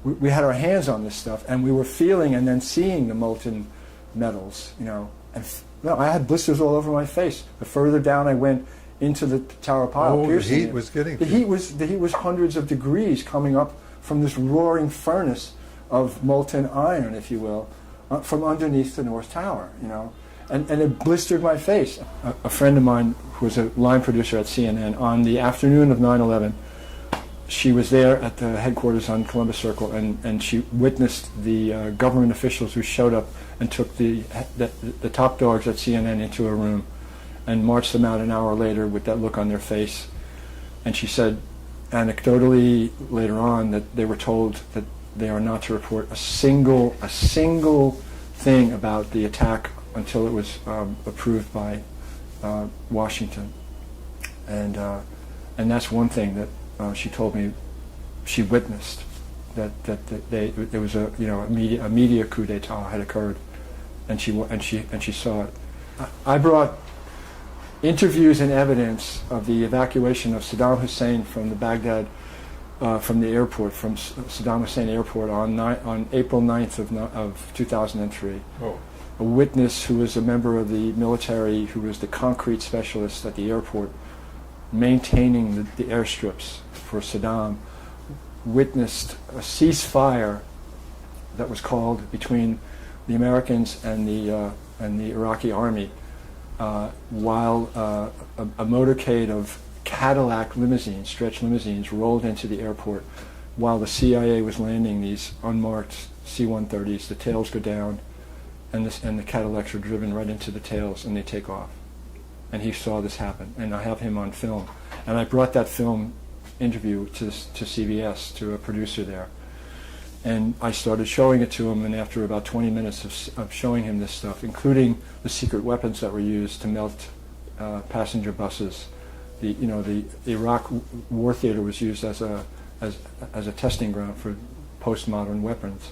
We had our hands on this stuff, and we were feeling and then seeing the molten metals, you know. And I had blisters all over my face. The further down I went into the tower pile, the heat was getting the heat was hundreds of degrees coming up from this roaring furnace of molten iron, if you will, from underneath the North Tower, you know. And it blistered my face. A friend of mine who was a line producer at CNN, on the afternoon of 9/11, she was there at the headquarters on Columbus Circle, and she witnessed the government officials who showed up and took the top dogs at CNN into a room and marched them out an hour later with that look on their face. And she said, anecdotally later on, that they were told that they are not to report a single thing about the attack until it was approved by Washington. And that's one thing that she told me she witnessed, that there was a media coup d'état had occurred, and she saw it. I brought interviews and evidence of the evacuation of Saddam Hussein from the Baghdad, from the airport, from Saddam Hussein Airport on April 9th of 2003. Oh. A witness who was a member of the military, who was the concrete specialist at the airport, maintaining the airstrips for Saddam, witnessed a ceasefire that was called between the Americans and the Iraqi army, while a motorcade of Cadillac limousines, stretch limousines, rolled into the airport while the CIA was landing these unmarked C-130s. The tails go down, and the Cadillacs are driven right into the tails, and they take off. And he saw this happen, and I have him on film. And I brought that film interview to CBS, to a producer there. And I started showing it to him, and after about 20 minutes of showing him this stuff, including the secret weapons that were used to melt passenger buses, the Iraq war theater was used as a testing ground for postmodern weapons.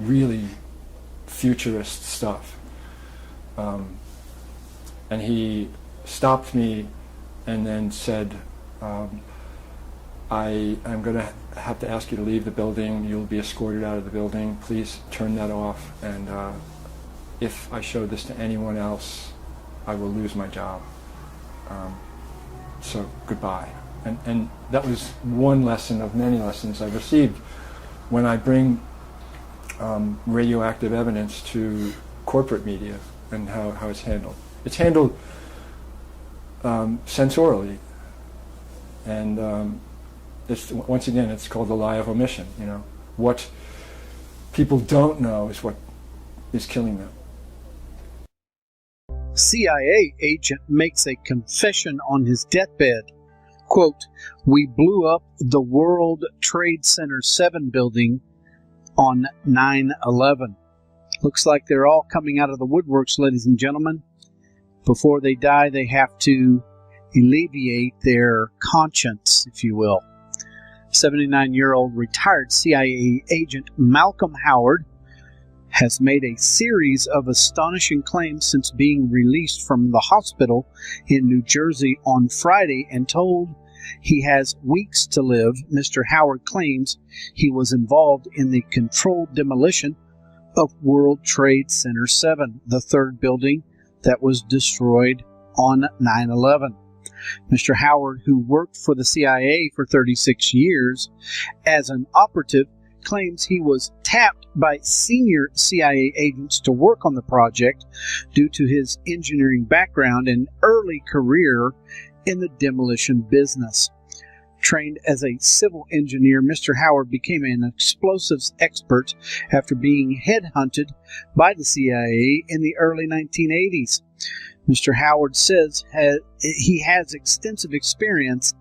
really futurist stuff. And he stopped me and then said, I'm going to have to ask you to leave the building. You'll be escorted out of the building. Please turn that off. And if I show this to anyone else, I will lose my job. So goodbye. And that was one lesson of many lessons I've received when I bring radioactive evidence to corporate media and how it's handled. It's handled sensorially, and once again, it's called the lie of omission. You know, what people don't know is what is killing them. CIA agent makes a confession on his deathbed. Quote, "We blew up the World Trade Center 7 building on 9/11. Looks like they're all coming out of the woodworks, ladies and gentlemen. Before they die, they have to alleviate their conscience, if you will. 79-year-old retired CIA agent Malcolm Howard has made a series of astonishing claims since being released from the hospital in New Jersey on Friday and told he has weeks to live. Mr. Howard claims he was involved in the controlled demolition of World Trade Center 7, the third building that was destroyed on 9/11. Mr. Howard, who worked for the CIA for 36 years as an operative, claims he was tapped by senior CIA agents to work on the project due to his engineering background and early career in the demolition business. Trained as a civil engineer, Mr. Howard became an explosives expert after being headhunted by the CIA in the early 1980s. Mr. Howard says he has extensive experience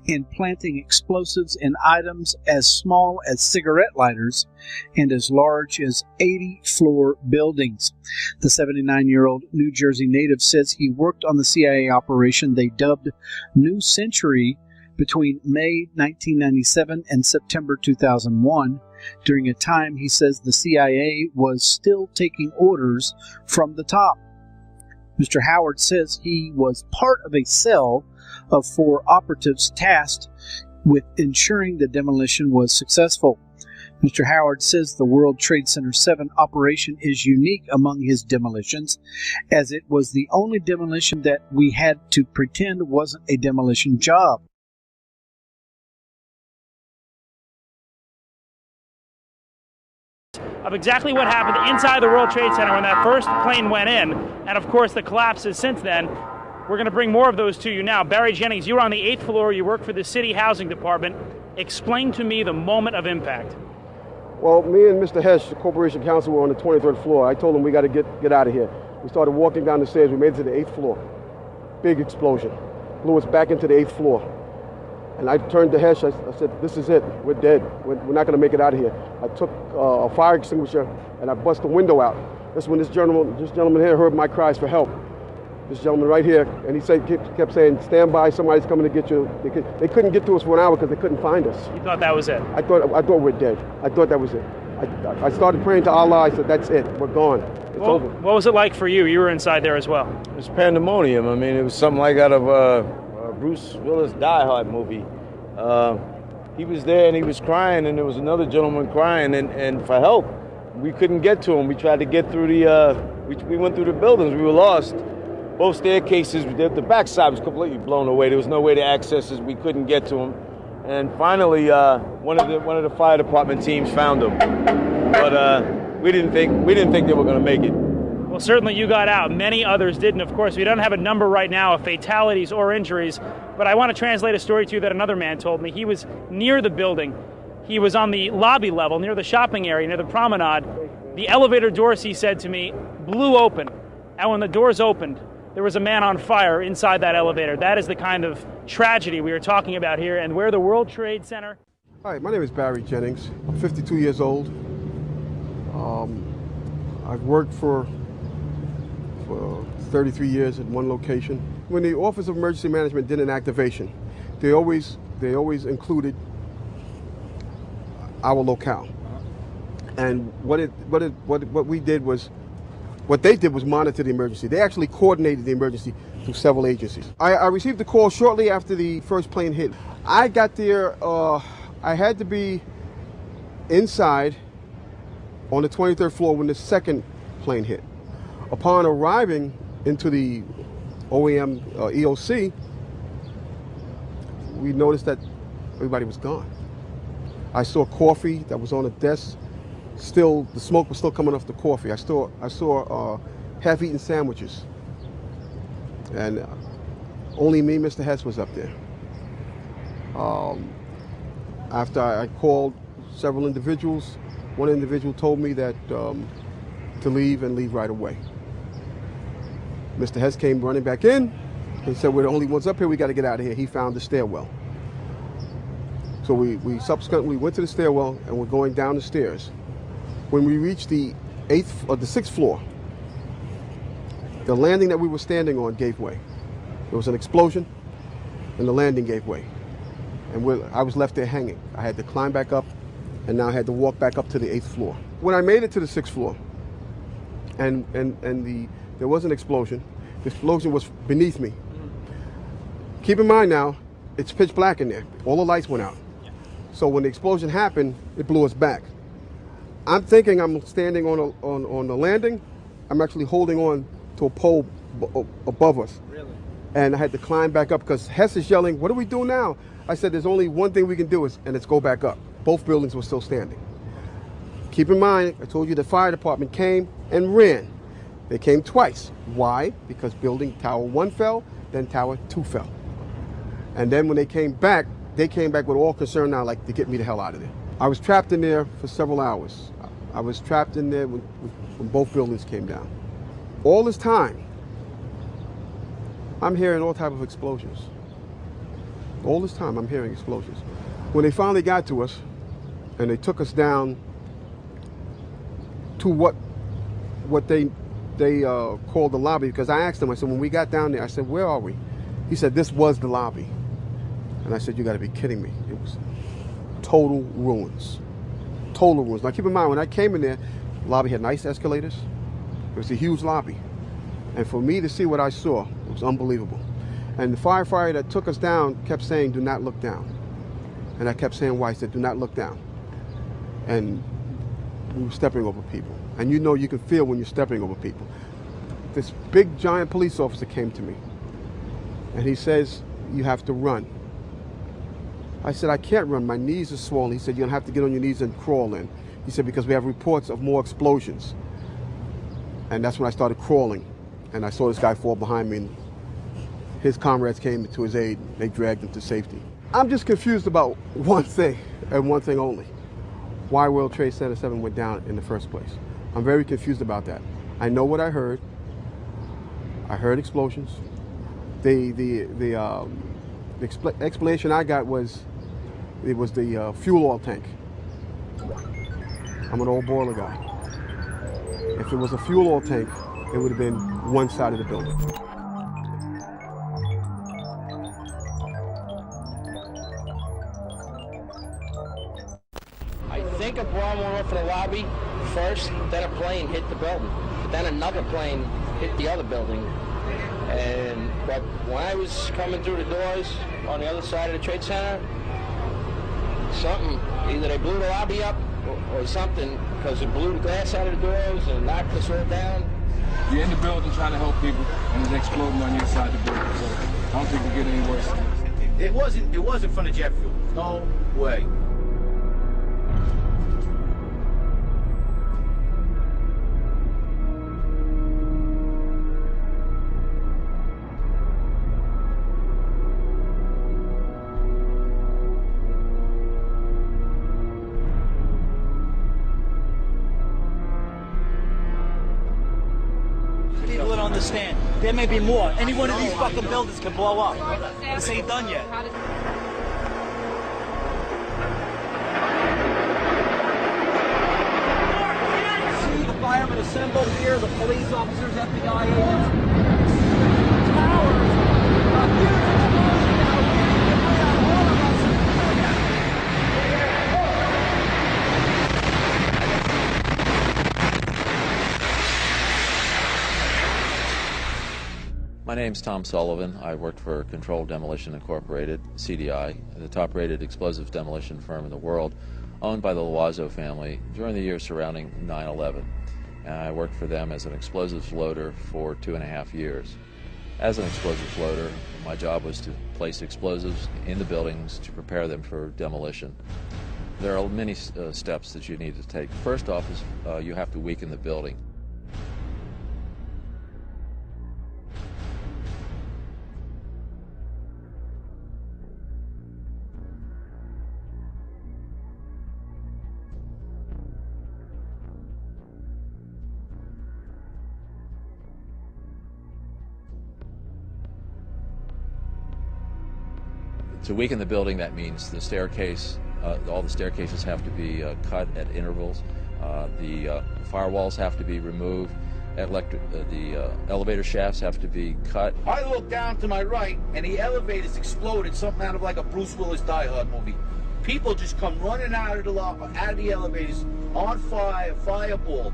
in planting explosives in items as small as cigarette lighters and as large as 80-floor buildings. The 79-year-old New Jersey native says he worked on the CIA operation they dubbed New Century between May 1997 and September 2001, during a time he says the CIA was still taking orders from the top. Mr. Howard says he was part of a cell of 4 operatives tasked with ensuring the demolition was successful. Mr. Howard says the World Trade Center 7 operation is unique among his demolitions, as it was the only demolition that we had to pretend wasn't a demolition job. Of exactly what happened inside the World Trade Center when that first plane went in, and of course the collapses since then. We're going to bring more of those to you now. Barry Jennings, you were on the 8th floor, you work for the City Housing Department. Explain to me the moment of impact. Well, me and Mr. Hesh, the Corporation Counsel, were on the 23rd floor. I told him we got to get out of here. We started walking down the stairs, we made it to the 8th floor. Big explosion. Blew us back into the 8th floor. And I turned to Hesh, I said, this is it, we're dead. We're not gonna make it out of here. I took a fire extinguisher and I bust the window out. That's when this gentleman here heard my cries for help. This gentleman right here, and he kept saying, stand by, somebody's coming to get you. They couldn't get to us for an hour because they couldn't find us. You thought that was it? I thought we're dead. I thought that was it. I started praying to Allah, I said, that's it, we're gone. It's over. What was it like for you? You were inside there as well. It was pandemonium. I mean, it was something like out of Bruce Willis' Die Hard movie. He was there and he was crying, and there was another gentleman crying and for help. We couldn't get to him. We tried to get through we went through the buildings. We were lost. Both staircases, the backside was completely blown away. There was no way to access us. We couldn't get to him. And finally, one of the fire department teams found him. But we didn't think they were going to make it. Well, certainly you got out. Many others didn't. Of course, we don't have a number right now of fatalities or injuries, but I want to translate a story to you that another man told me. He was near the building. He was on the lobby level, near the shopping area, near the promenade. The elevator doors, he said to me, blew open. And when the doors opened, there was a man on fire inside that elevator. That is the kind of tragedy we are talking about here, and where the World Trade Center. Hi, my name is Barry Jennings. I'm 52 years old. I've worked for 33 years at one location. When the Office of Emergency Management did an activation, they always included our locale. And what they did was monitor the emergency. They actually coordinated the emergency through several agencies. I received the call shortly after the first plane hit. I got there, I had to be inside on the 23rd floor when the second plane hit. Upon arriving into the OEM EOC, we noticed that everybody was gone. I saw coffee that was on the desk. Still, the smoke was still coming off the coffee. I saw half-eaten sandwiches. And only me, Mr. Hess, was up there. After I called several individuals, one individual told me that to leave and leave right away. Mr. Hess came running back in and said, we're the only ones up here, we got to get out of here. He found the stairwell. So we subsequently went to the stairwell and we're going down the stairs. When we reached the sixth floor, the landing that we were standing on gave way. There was an explosion and the landing gave way. And I was left there hanging. I had to climb back up and now I had to walk back up to the 8th floor. When I made it to the 6th floor and there was an explosion, the explosion was beneath me. Keep in mind now, it's pitch black in there. All the lights went out. So when the explosion happened, it blew us back. I'm thinking I'm standing on the landing. I'm actually holding on to a pole above us. Really? And I had to climb back up because Hess is yelling, what do we do now? I said, there's only one thing we can do, and it's go back up. Both buildings were still standing. Keep in mind, I told you the fire department came and ran. They came twice. Why? Because building Tower 1 fell, then Tower 2 fell. And then when they came back with all concern now, like to get me the hell out of there. I was trapped in there for several hours. I was trapped in there when both buildings came down. All this time, I'm hearing all type of explosions. All this time, I'm hearing explosions. When they finally got to us, and they took us down to what they called the lobby, because I asked them, I said, when we got down there, I said, where are we? He said, this was the lobby. And I said, you gotta be kidding me. It was total ruins. Total ruins. Now keep in mind, when I came in there, the lobby had nice escalators. It was a huge lobby. And for me to see what I saw, it was unbelievable. And the firefighter that took us down kept saying, do not look down. And I kept saying why. He said, do not look down. And we were stepping over people. And you know you can feel when you're stepping over people. This big giant police officer came to me. And he says, you have to run. I said, I can't run. My knees are swollen. He said, you're going to have to get on your knees and crawl in. He said, because we have reports of more explosions. And that's when I started crawling. And I saw this guy fall behind me. And his comrades came to his aid. They dragged him to safety. I'm just confused about one thing, and one thing only. Why World Trade Center 7 went down in the first place. I'm very confused about that. I know what I heard. I heard explosions. The explanation I got was it was the fuel oil tank. I'm an old boiler guy. If it was a fuel oil tank, it would have been one side of the building. I think a bomb went off in the lobby first, then a plane hit the building. But then another plane hit the other building. But when I was coming through the doors on the other side of the Trade Center, something, either they blew the lobby up or something, because it blew the glass out of the doors and knocked us all down. You're in the building trying to help people, and it's exploding on your side of the building, so I don't think it'll get any worse than this. It wasn't from the jet fuel. No way. People don't understand. There may be more. Any one of these fucking buildings can blow up. This ain't done yet. See the firemen assembled here, the police officers, FBI agents. Towers. A huge explosion now. All of us. name's Tom Sullivan. I worked for Controlled Demolition Incorporated, CDI, the top-rated explosives demolition firm in the world, owned by the Loiseau family during the years surrounding 9/11. And I worked for them as an explosives loader for 2.5 years. As an explosives loader, my job was to place explosives in the buildings to prepare them for demolition. There are many steps that you need to take. First off is you have to weaken the building. To weaken the building, that means the staircase, all the staircases have to be cut at intervals. The firewalls have to be removed. The elevator shafts have to be cut. I look down to my right, and the elevators exploded, something out of like a Bruce Willis Die Hard movie. People just come running out of the elevators, on fire, fireball.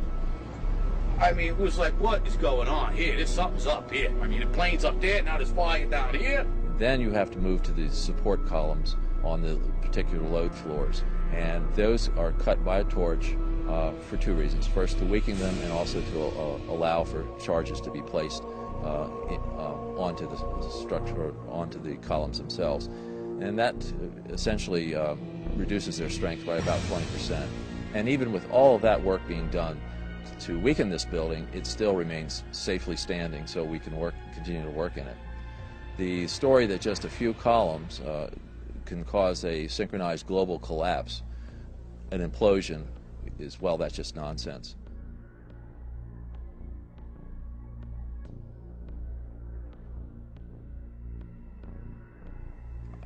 I mean, it was like, what is going on here? Something's up here. I mean, the plane's up there, now there's fire down here. Then you have to move to the support columns on the particular load floors. And those are cut by a torch for two reasons. First, to weaken them, and also to allow for charges to be placed onto the structure, onto the columns themselves. And that essentially reduces their strength by about 20%. And even with all of that work being done to weaken this building, it still remains safely standing, so we can continue to work in it. The story that just a few columns can cause a synchronized global collapse, an implosion, is, well, that's just nonsense.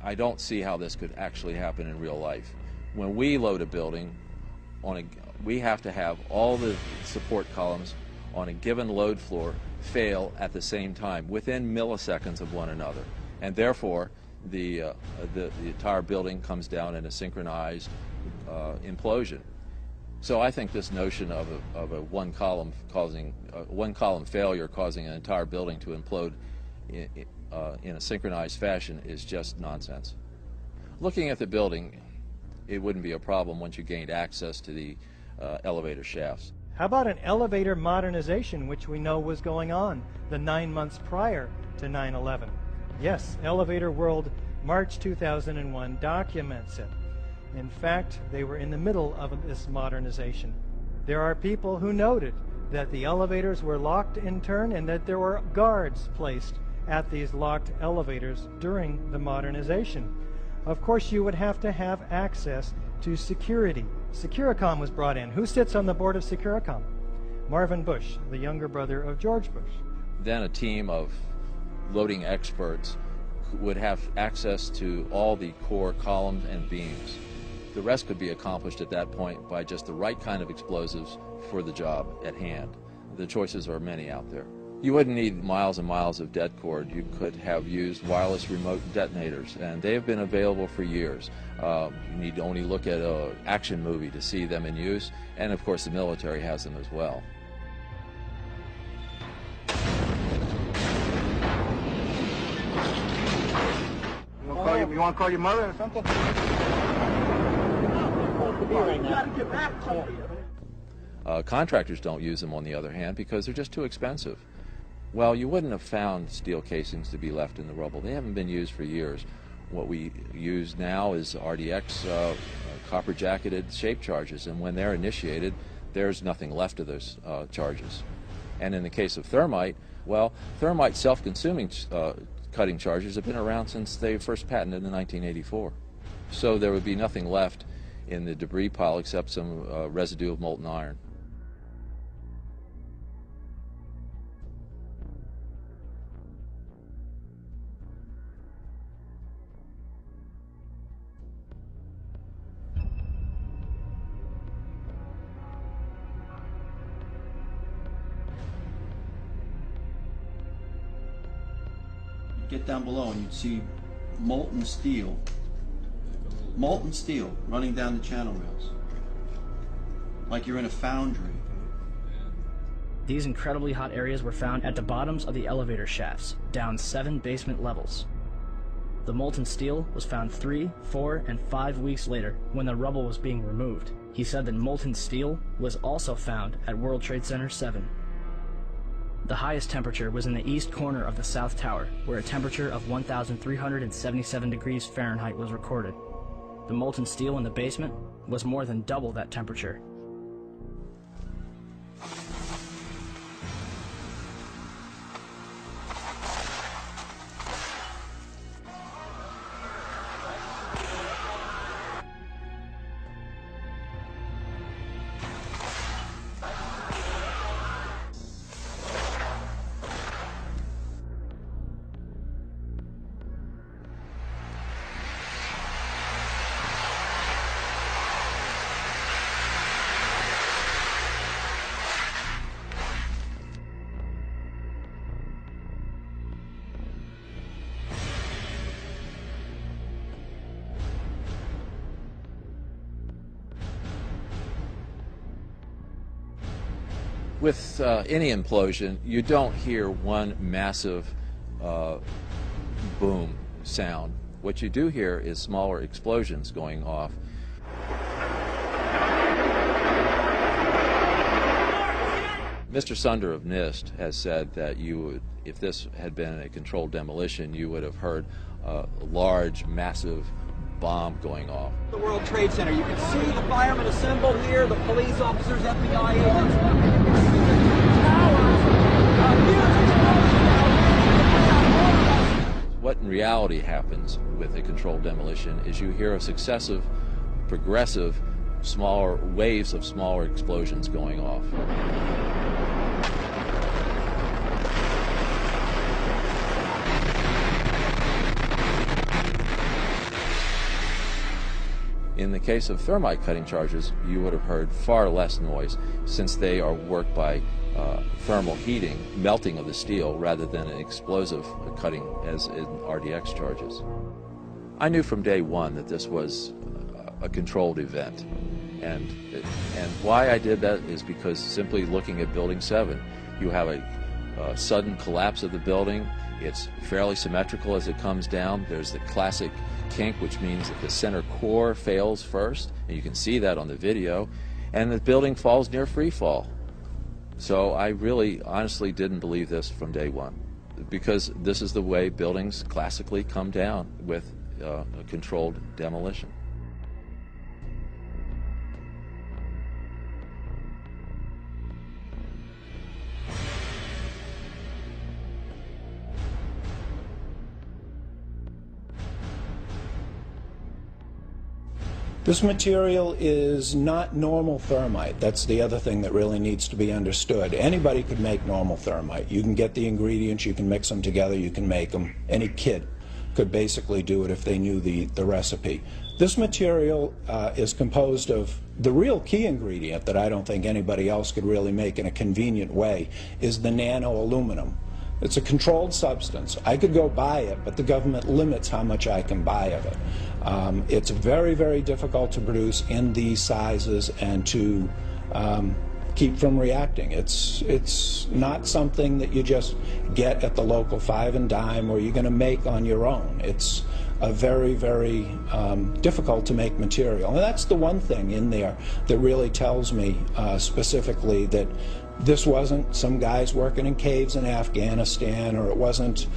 I don't see how this could actually happen in real life. When we load a building, we have to have all the support columns on a given load floor fail at the same time, within milliseconds of one another. And therefore, the entire building comes down in a synchronized implosion. So I think this notion of a one column failure causing an entire building to implode in a synchronized fashion is just nonsense. Looking at the building, it wouldn't be a problem once you gained access to the elevator shafts. How about an elevator modernization, which we know was going on the 9 months prior to 9/11? Yes, Elevator World, March 2001 documents it. In fact, they were in the middle of this modernization. There are people who noted that the elevators were locked in turn and that there were guards placed at these locked elevators during the modernization. Of course, you would have to have access to security. Securicom was brought in. Who sits on the board of Securicom? Marvin Bush, the younger brother of George Bush. Then a team of loading experts would have access to all the core columns and beams. The rest could be accomplished at that point by just the right kind of explosives for the job at hand. The choices are many out there. You wouldn't need miles and miles of det cord. You could have used wireless remote detonators, and they have been available for years. You need to only look at an action movie to see them in use, and of course the military has them as well. You want to call your mother or something? Contractors don't use them, on the other hand, because they're just too expensive. Well, you wouldn't have found steel casings to be left in the rubble. They haven't been used for years. What we use now is RDX copper-jacketed shape charges, and when they're initiated, there's nothing left of those charges. And in the case of thermite, well, thermite self-consuming cutting charges have been around since they first patented in 1984. So there would be nothing left in the debris pile except some residue of molten iron. Get down below and you'd see molten steel running down the channel rails, like you're in a foundry. These incredibly hot areas were found at the bottoms of the elevator shafts, down 7 basement levels. The molten steel was found 3, 4, and 5 weeks later when the rubble was being removed. He said that molten steel was also found at World Trade Center 7. The highest temperature was in the east corner of the South Tower, where a temperature of 1,377 degrees Fahrenheit was recorded. The molten steel in the basement was more than double that temperature. With any implosion, you don't hear one massive boom sound. What you do hear is smaller explosions going off. Mr. Sunder of NIST has said that you would, if this had been a controlled demolition, you would have heard a large, massive bomb going off. The World Trade Center. You can see the firemen assembled here, the police officers, FBI agents. You can see the towers. What in reality happens with a controlled demolition is you hear a successive, progressive, smaller waves of smaller explosions going off. In the case of thermite cutting charges, you would have heard far less noise, since they are worked by thermal heating, melting of the steel, rather than an explosive cutting as in RDX charges. I knew from day one that this was a controlled event, and why I did that is because simply looking at Building 7, you have a sudden collapse of the building. It's fairly symmetrical as it comes down. There's the classic kink, which means that the center core fails first, and you can see that on the video, and the building falls near free fall. So I really honestly didn't believe this from day one, because this is the way buildings classically come down with a controlled demolition. This material is not normal thermite. That's the other thing that really needs to be understood. Anybody could make normal thermite. You can get the ingredients, you can mix them together, you can make them. Any kid could basically do it if they knew the recipe. This material is composed of, the real key ingredient that I don't think anybody else could really make in a convenient way is the nano aluminum. It's a controlled substance. I could go buy it, but the government limits how much I can buy of it. It's very, very difficult to produce in these sizes and to keep from reacting. It's not something that you just get at the local 5 and dime or you're going to make on your own. It's a very, very difficult to make material. And that's the one thing in there that really tells me specifically that this wasn't some guys working in caves in Afghanistan, or it wasn't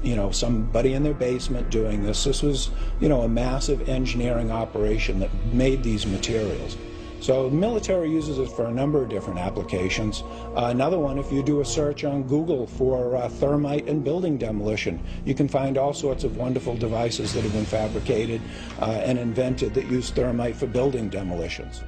you know, somebody in their basement doing this. This was, you know, a massive engineering operation that made these materials. So the military uses it for a number of different applications. Another one, if you do a search on Google for thermite and building demolition, you can find all sorts of wonderful devices that have been fabricated and invented that use thermite for building demolitions.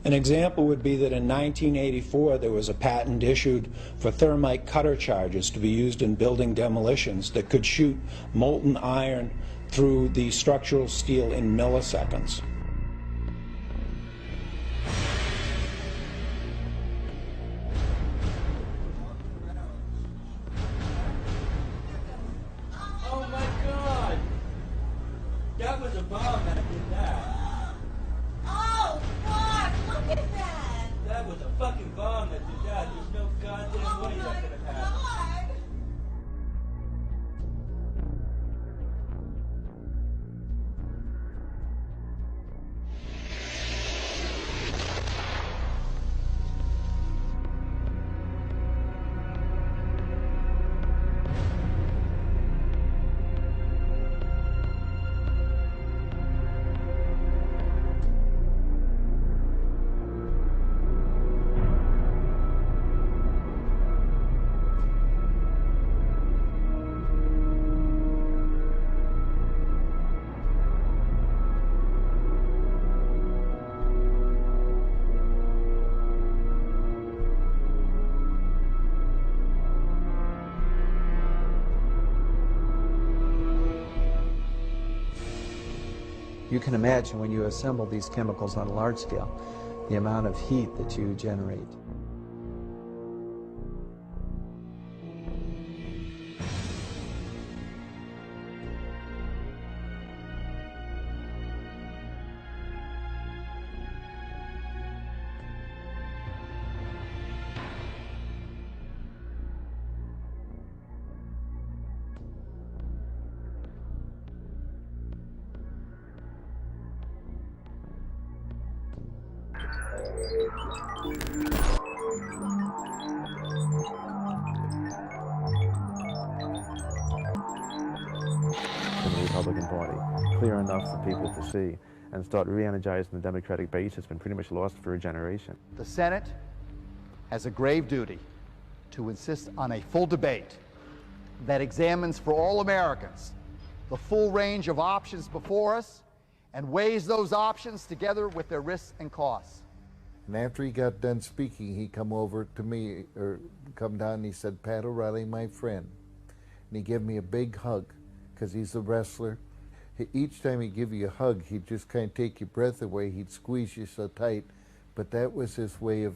An example would be that in 1984 there was a patent issued for thermite cutter charges to be used in building demolitions that could shoot molten iron through the structural steel in milliseconds. That was a bomb that did that. Oh, God, look at that! That was a fucking bomb that did that. There's no goddamn way that could have happened. You can imagine when you assemble these chemicals on a large scale, the amount of heat that you generate. In the Republican Party, clear enough for people to see, and start re-energizing the Democratic base has been pretty much lost for a generation. The Senate has a grave duty to insist on a full debate that examines for all Americans the full range of options before us and weighs those options together with their risks and costs. And after he got done speaking, he come over to me, or come down, and he said, "Pat O'Reilly, my friend." And he gave me a big hug, because he's a wrestler. Each time he'd give you a hug, he'd just kind of take your breath away. He'd squeeze you so tight. But that was his way of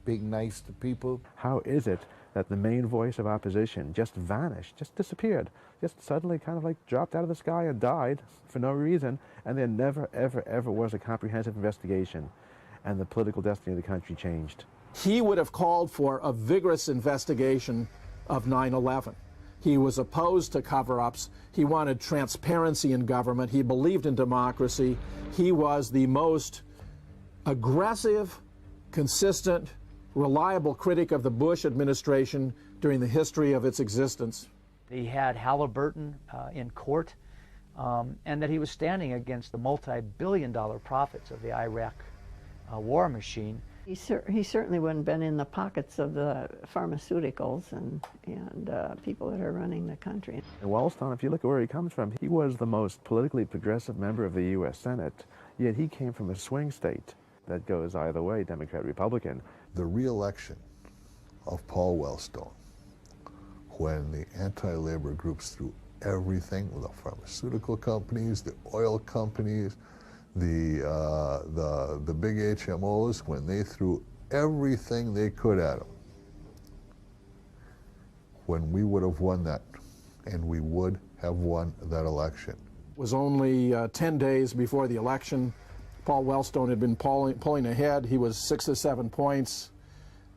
being nice to people. How is it that the main voice of opposition just vanished, just disappeared, just suddenly kind of like dropped out of the sky and died for no reason, and there never, ever, ever was a comprehensive investigation, and the political destiny of the country changed? He would have called for a vigorous investigation of 9/11. He was opposed to cover-ups. He wanted transparency in government. He believed in democracy. He was the most aggressive, consistent, reliable critic of the Bush administration during the history of its existence. He had Halliburton in court, and that he was standing against the multi-billion-dollar profits of the Iraq war machine. He certainly wouldn't have been in the pockets of the pharmaceuticals and people that are running the country. And Wellstone, if you look at where he comes from, he was the most politically progressive member of the U.S. Senate, yet he came from a swing state that goes either way, Democrat, Republican. The re-election of Paul Wellstone, when the anti-labor groups threw everything, the pharmaceutical companies, the oil companies, the big HMOs, when they threw everything they could at him, when we would have won that, and we would have won that election. It was only 10 days before the election. Paul Wellstone had been pulling ahead. He was 6 or 7 points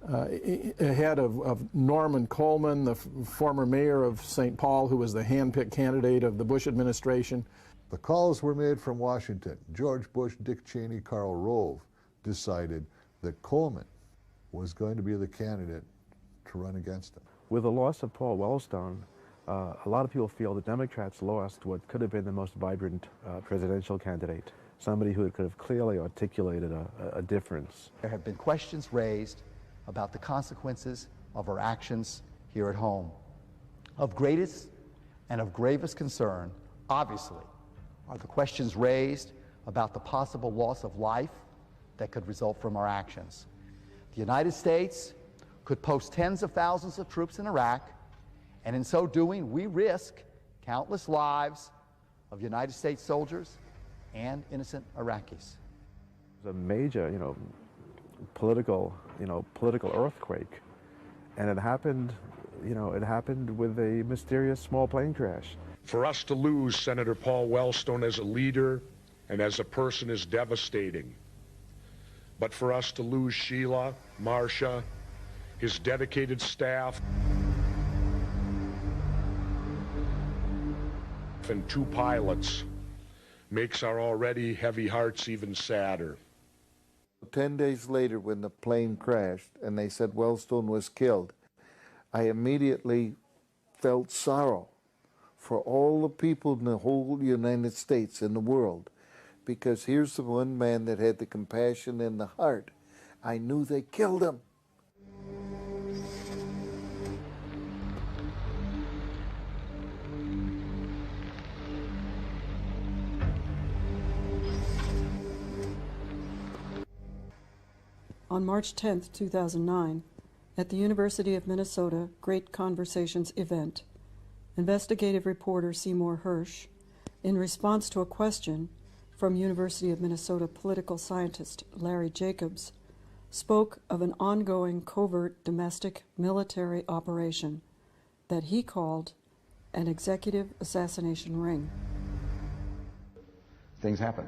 ahead of Norman Coleman, the former mayor of St. Paul, who was the hand-picked candidate of the Bush administration. The calls were made from Washington. George Bush, Dick Cheney, Karl Rove decided that Coleman was going to be the candidate to run against him. With the loss of Paul Wellstone, a lot of people feel the Democrats lost what could have been the most vibrant presidential candidate, somebody who could have clearly articulated a difference. There have been questions raised about the consequences of our actions here at home. Of greatest and of gravest concern, obviously, are the questions raised about the possible loss of life that could result from our actions. The United States could post tens of thousands of troops in Iraq, and in so doing, we risk countless lives of United States soldiers and innocent Iraqis. It was a major, political earthquake, and it happened with a mysterious small plane crash. For us to lose Senator Paul Wellstone as a leader and as a person is devastating. But for us to lose Sheila, Marcia, his dedicated staff, and 2 pilots makes our already heavy hearts even sadder. 10 days later, when the plane crashed and they said Wellstone was killed, I immediately felt sorrow for all the people in the whole United States and the world, because here's the one man that had the compassion and the heart. I knew they killed him. On March 10, 2009, at the University of Minnesota Great Conversations event, investigative reporter Seymour Hersh, in response to a question from University of Minnesota political scientist Larry Jacobs, spoke of an ongoing covert domestic military operation that he called an executive assassination ring. Things happen.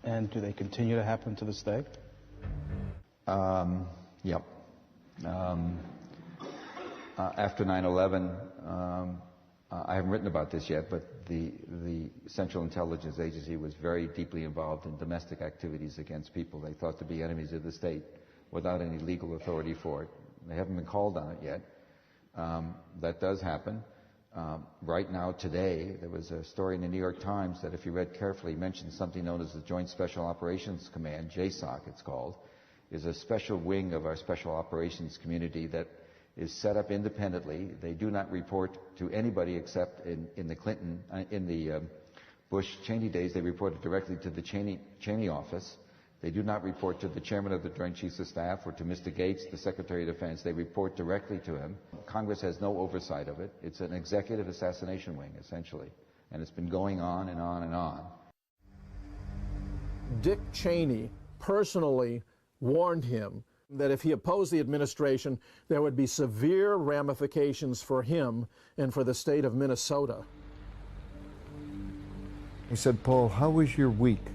And do they continue to happen to this day? Yep. After 9/11, I haven't written about this yet, but the Central Intelligence Agency was very deeply involved in domestic activities against people they thought to be enemies of the state without any legal authority for it. They haven't been called on it yet. That does happen. Right now, today, there was a story in the New York Times that, if you read carefully, mentioned something known as the Joint Special Operations Command, JSOC it's called, is a special wing of our special operations community that is set up independently. They do not report to anybody except in the Bush-Cheney days, they reported directly to the Cheney office. They do not report to the chairman of the Joint Chiefs of Staff or to Mr. Gates, the Secretary of Defense. They report directly to him. Congress has no oversight of it. It's an executive assassination wing, essentially. And it's been going on and on and on. Dick Cheney personally warned him that if he opposed the administration, there would be severe ramifications for him and for the state of Minnesota. He said, Paul, how was your week?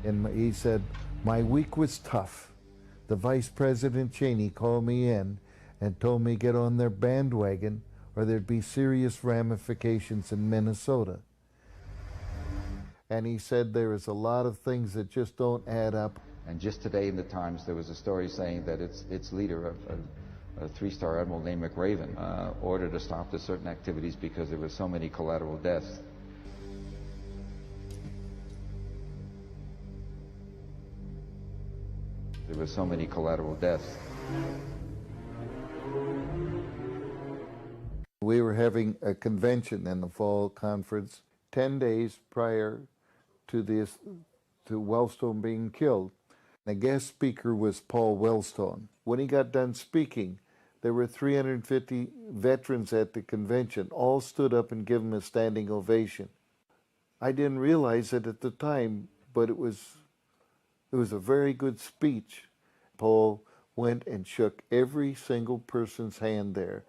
And he said, my week was tough. The Vice President Cheney called me in and told me get on their bandwagon or there'd be serious ramifications in Minnesota. And he said there is a lot of things that just don't add up. And just today in the Times, there was a story saying that its leader, a 3-star admiral named McRaven, ordered a stop to certain activities because there were so many collateral deaths. There were so many collateral deaths. We were having a convention in the fall conference 10 days prior to Wellstone being killed. The guest speaker was Paul Wellstone. When he got done speaking, there were 350 veterans at the convention, all stood up and gave him a standing ovation. I didn't realize it at the time, but it was a very good speech. Paul went and shook every single person's hand there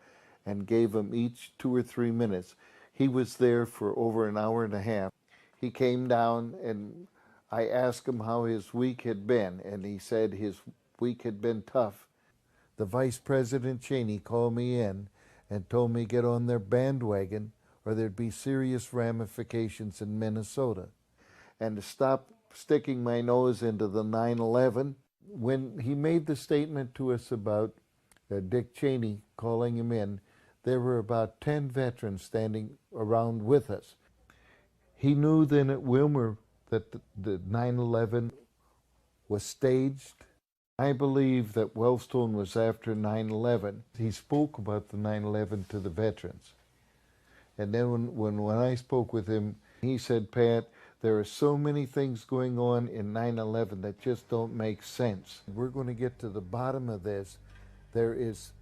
and gave them each 2 or 3 minutes. He was there for over an hour and a half. He came down and I asked him how his week had been, and he said his week had been tough. The Vice President Cheney called me in and told me get on their bandwagon or there'd be serious ramifications in Minnesota. And to stop sticking my nose into the 9/11, when he made the statement to us about Dick Cheney calling him in, there were about 10 veterans standing around with us. He knew then at Wilmer that the 9/11 was staged. I believe that Wellstone was after 9/11. He spoke about the 9/11 to the veterans. And then when I spoke with him, he said, Pat, there are so many things going on in 9/11 that just don't make sense. We're going to get to the bottom of this. There is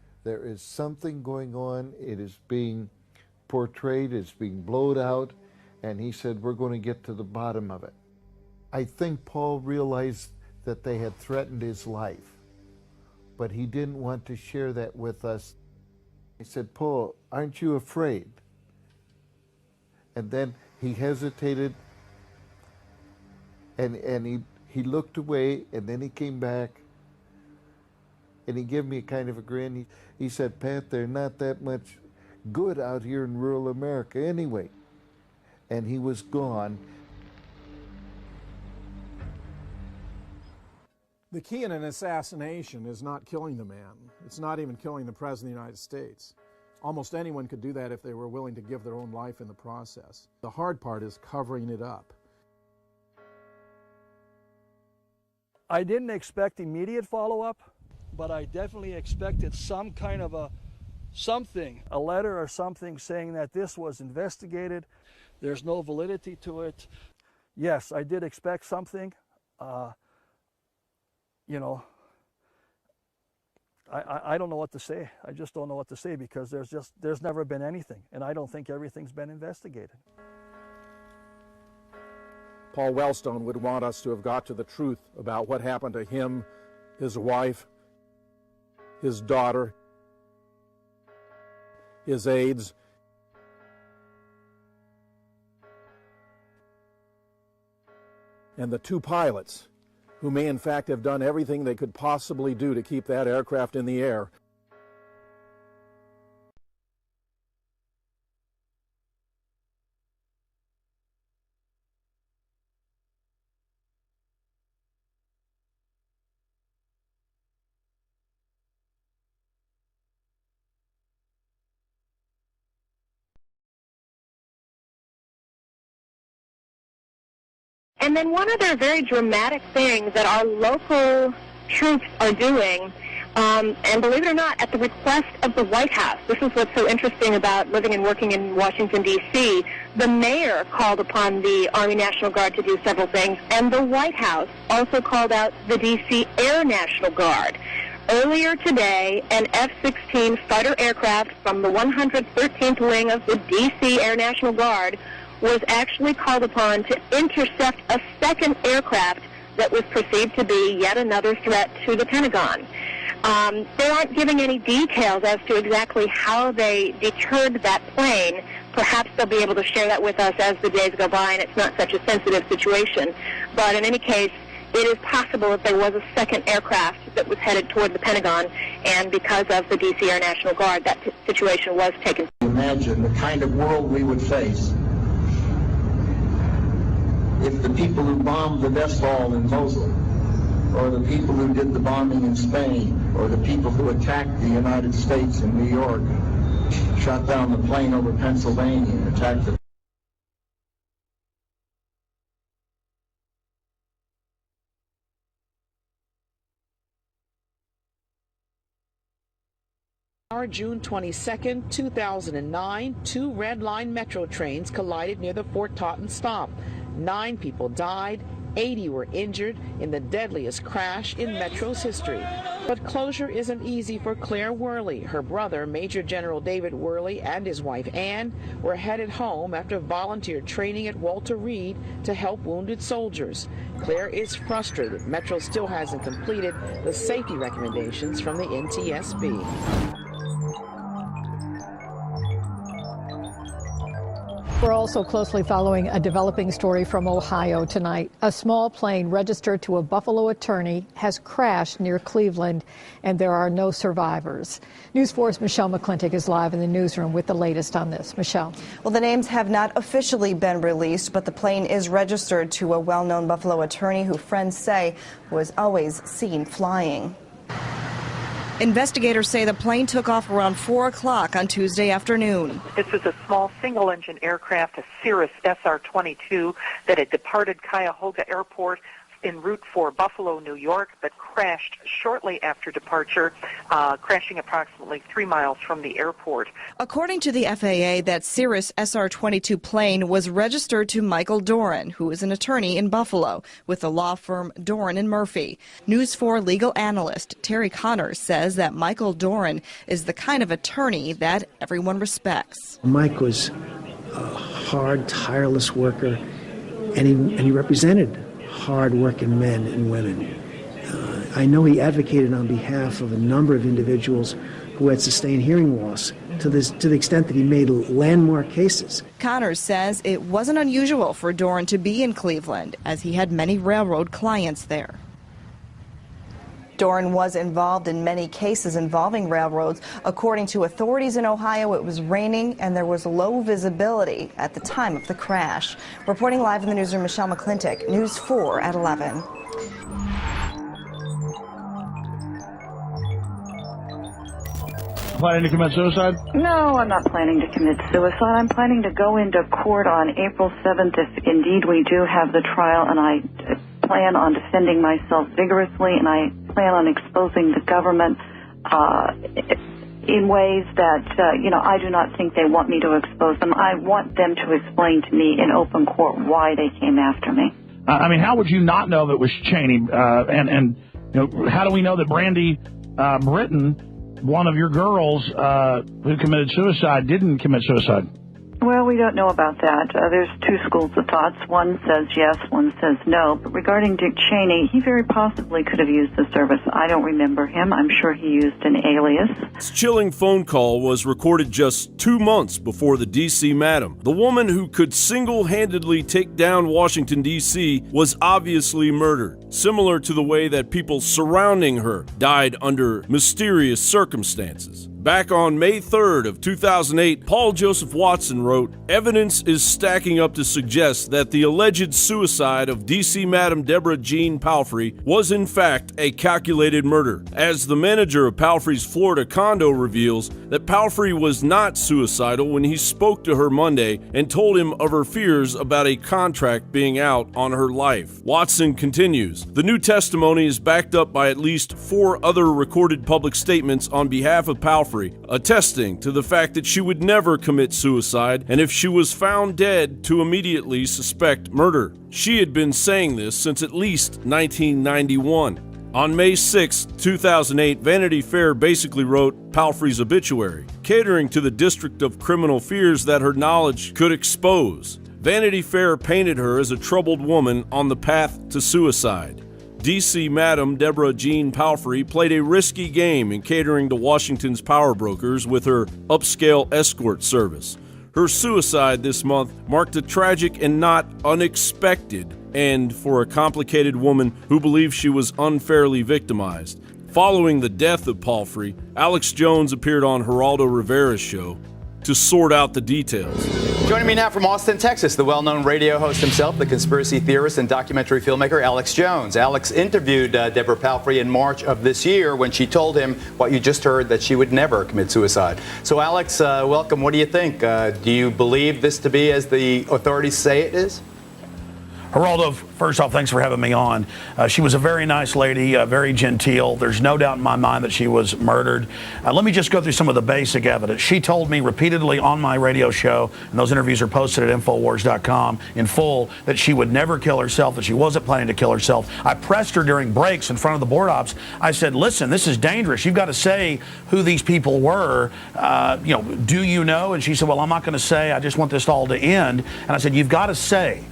something going on. It is being portrayed, it's being blown out. And he said, we're going to get to the bottom of it. I think Paul realized that they had threatened his life, but he didn't want to share that with us. He said, Paul, aren't you afraid? And then he hesitated, and he looked away, and then he came back, and he gave me a kind of a grin. He said, Pat, they're not that much good out here in rural America anyway. And he was gone. The key in an assassination is not killing the man. It's not even killing the President of the United States. Almost anyone could do that if they were willing to give their own life in the process. The hard part is covering it up. I didn't expect immediate follow-up, but I definitely expected some kind of something, a letter or something saying that this was investigated. There's no validity to it. Yes, I did expect something. You know, I don't know what to say. I just don't know what to say because there's never been anything, and I don't think everything's been investigated. Paul Wellstone would want us to have got to the truth about what happened to him, his wife, his daughter, his aides, and the 2 pilots who may in fact have done everything they could possibly do to keep that aircraft in the air. And then one other very dramatic thing that our local troops are doing, and believe it or not, at the request of the White House. This is what's so interesting about living and working in Washington, D.C. The mayor called upon the Army National Guard to do several things, and the White House also called out the D.C. Air National Guard. Earlier today, an F-16 fighter aircraft from the 113th Wing of the D.C. Air National Guard was actually called upon to intercept a second aircraft that was perceived to be yet another threat to the Pentagon. They aren't giving any details as to exactly how they deterred that plane. Perhaps they'll be able to share that with us as the days go by and it's not such a sensitive situation. But in any case, it is possible that there was a second aircraft that was headed toward the Pentagon, and because of the D.C. Air National Guard, that situation was taken. Imagine the kind of world we would face if the people who bombed the Westfall in Mosul, or the people who did the bombing in Spain, or the people who attacked the United States in New York, shot down the plane over Pennsylvania and attacked the June 22, 2009, 2 Red Line Metro trains collided near the Fort Totten stop. 9 people died, 80 were injured in the deadliest crash in Metro's history. But closure isn't easy for Claire Worley. Her brother, Major General David Worley, and his wife Ann were headed home after volunteer training at Walter Reed to help wounded soldiers. Claire is frustrated. Metro still hasn't completed the safety recommendations from the NTSB. We're also closely following a developing story from Ohio tonight. A small plane registered to a Buffalo attorney has crashed near Cleveland, and there are no survivors. News 4's Michelle McClintock is live in the newsroom with the latest on this. Michelle. Well, the names have not officially been released, but the plane is registered to a well-known Buffalo attorney who friends say was always seen flying. Investigators say the plane took off around 4 o'clock on Tuesday afternoon. This was a small single-engine aircraft, a Cirrus SR-22, that had departed Cuyahoga Airport en route for Buffalo, New York, but crashed shortly after departure, crashing approximately 3 miles from the airport. According to the FAA, that Cirrus SR-22 plane was registered to Michael Doran, who is an attorney in Buffalo with the law firm Doran and Murphy. News 4 legal analyst Terry Connors says that Michael Doran is the kind of attorney that everyone respects. Mike was a hard, tireless worker, and he represented hard-working men and women. I know he advocated on behalf of a number of individuals who had sustained hearing loss to the extent that he made landmark cases. Connors says it wasn't unusual for Doran to be in Cleveland, as he had many railroad clients there. Doran was involved in many cases involving railroads. According to authorities in Ohio, it was raining and there was low visibility at the time of the crash. Reporting live in the newsroom, Michelle McClintock, News 4 at 11. Planning to commit suicide? No, I'm not planning to commit suicide. I'm planning to go into court on April 7th if indeed we do have the trial, and I plan on defending myself vigorously, and I plan on exposing the government in ways that, I do not think they want me to expose them. I want them to explain to me in open court why they came after me. I mean, how would you not know that it was Cheney? And how do we know that Brandy Britton, one of your girls who committed suicide, didn't commit suicide? Well, we don't know about that. There's two schools of thoughts. One says yes, one says no. But regarding Dick Cheney, he very possibly could have used the service. I don't remember him. I'm sure he used an alias. This chilling phone call was recorded just 2 months before the D.C. Madam. The woman who could single-handedly take down Washington, D.C. was obviously murdered, similar to the way that people surrounding her died under mysterious circumstances. Back on May 3rd of 2008, Paul Joseph Watson wrote, "Evidence is stacking up to suggest that the alleged suicide of D.C. Madam Deborah Jean Palfrey was in fact a calculated murder," as the manager of Palfrey's Florida condo reveals that Palfrey was not suicidal when he spoke to her Monday and told him of her fears about a contract being out on her life. Watson continues, "The new testimony is backed up by at least 4 other recorded public statements on behalf of Palfrey, attesting to the fact that she would never commit suicide, and if she was found dead, to immediately suspect murder. She had been saying this since at least 1991. On May 6, 2008, Vanity Fair basically wrote Palfrey's obituary, catering to the District of Criminal Fears that her knowledge could expose. Vanity Fair painted her as a troubled woman on the path to suicide. D.C. Madam Deborah Jean Palfrey played a risky game in catering to Washington's power brokers with her upscale escort service. Her suicide this month marked a tragic and not unexpected end for a complicated woman who believed she was unfairly victimized. Following the death of Palfrey, Alex Jones appeared on Geraldo Rivera's show to sort out the details. Joining me now from Austin, Texas, the well-known radio host himself, the conspiracy theorist and documentary filmmaker Alex Jones. Alex interviewed Deborah Palfrey in March of this year when she told him what you just heard, that she would never commit suicide. So Alex, welcome. What do you think? Do you believe this to be as the authorities say it is? Geraldo, first off, thanks for having me on. She was a very nice lady, very genteel. There's no doubt in my mind that she was murdered. Let me just go through some of the basic evidence. She told me repeatedly on my radio show, and those interviews are posted at Infowars.com in full, that she would never kill herself, that she wasn't planning to kill herself. I pressed her during breaks in front of the board ops. I said, listen, this is dangerous. You've got to say who these people were. Do you know? And she said, well, I'm not going to say. I just want this all to end. And I said, you've got to say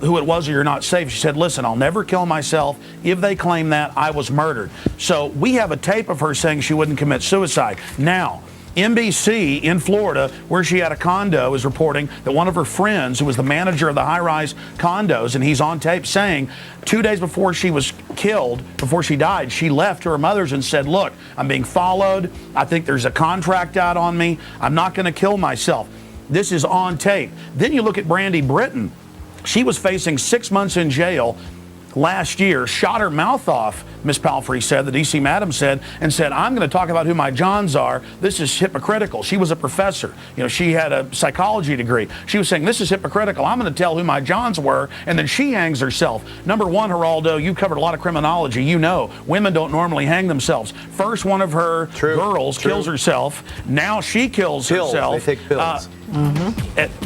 who it was or you're not safe. She said, listen, I'll never kill myself. If they claim that, I was murdered. So we have a tape of her saying she wouldn't commit suicide. Now, NBC in Florida, where she had a condo, is reporting that one of her friends, who was the manager of the high-rise condos, and he's on tape saying 2 days before she was killed, before she died, she left to her mother's and said, look, I'm being followed. I think there's a contract out on me. I'm not going to kill myself. This is on tape. Then you look at Brandy Britton. She was facing 6 months in jail last year, shot her mouth off, Miss Palfrey said, the D.C. Madam said, and said, I'm going to talk about who my Johns are. This is hypocritical. She was a professor. She had a psychology degree. She was saying, this is hypocritical. I'm going to tell who my Johns were, and then she hangs herself. Number one, Geraldo, you covered a lot of criminology. You know, women don't normally hang themselves. First, one of her girls kills herself. Now she kills herself. They take pills.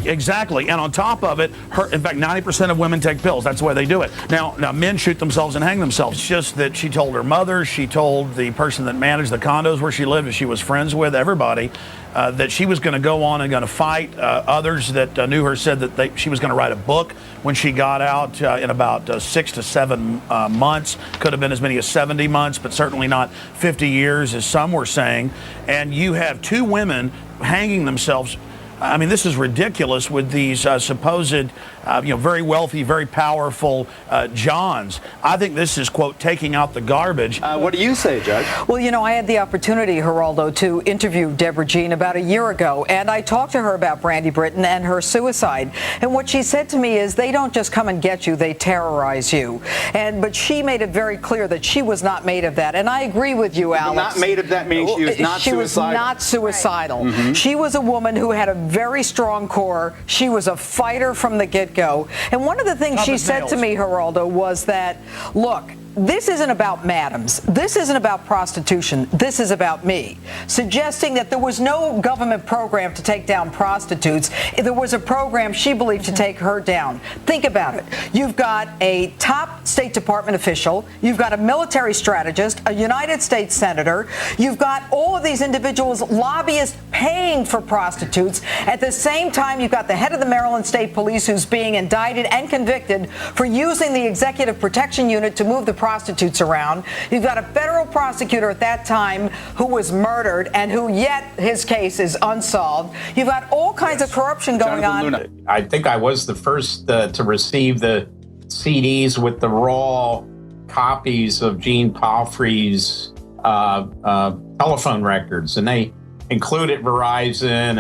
Exactly. And on top of it, in fact, 90% of women take pills. That's the way they do it. Now, men shoot themselves and hang themselves. It's just that she told her mother, she told the person that managed the condos where she lived, that she was friends with, everybody, that she was going to go on and going to fight. Others that knew her said that she was going to write a book when she got out in about 6 to 7 months. Could have been as many as 70 months, but certainly not 50 years, as some were saying. And you have 2 women hanging themselves. I mean, this is ridiculous with these supposed, very wealthy, very powerful Johns. I think this is, quote, taking out the garbage. What do you say, Judge? Well, I had the opportunity, Geraldo, to interview Deborah Jean about a year ago, and I talked to her about Brandy Britton and her suicide. And what she said to me is they don't just come and get you, they terrorize you. But she made it very clear that she was not made of that. And I agree with you, Alex. Not made of that means she was not suicidal. She was not suicidal. Right. She was a woman who had a very strong core. She was a fighter from the get-go. And one of the things she said to me, Geraldo, was that, look, this isn't about madams. This isn't about prostitution. This is about me. Suggesting that there was no government program to take down prostitutes. There was a program she believed to take her down. Think about it. You've got a top State Department official. You've got a military strategist, a United States senator. You've got all of these individuals, lobbyists, paying for prostitutes. At the same time, you've got the head of the Maryland State Police who's being indicted and convicted for using the Executive Protection Unit to move the prostitutes around. You've got a federal prosecutor at that time who was murdered and who yet his case is unsolved. You've got all kinds of corruption going on. I think I was the first to receive the CDs with the raw copies of Jean Palfrey's telephone records, and they included Verizon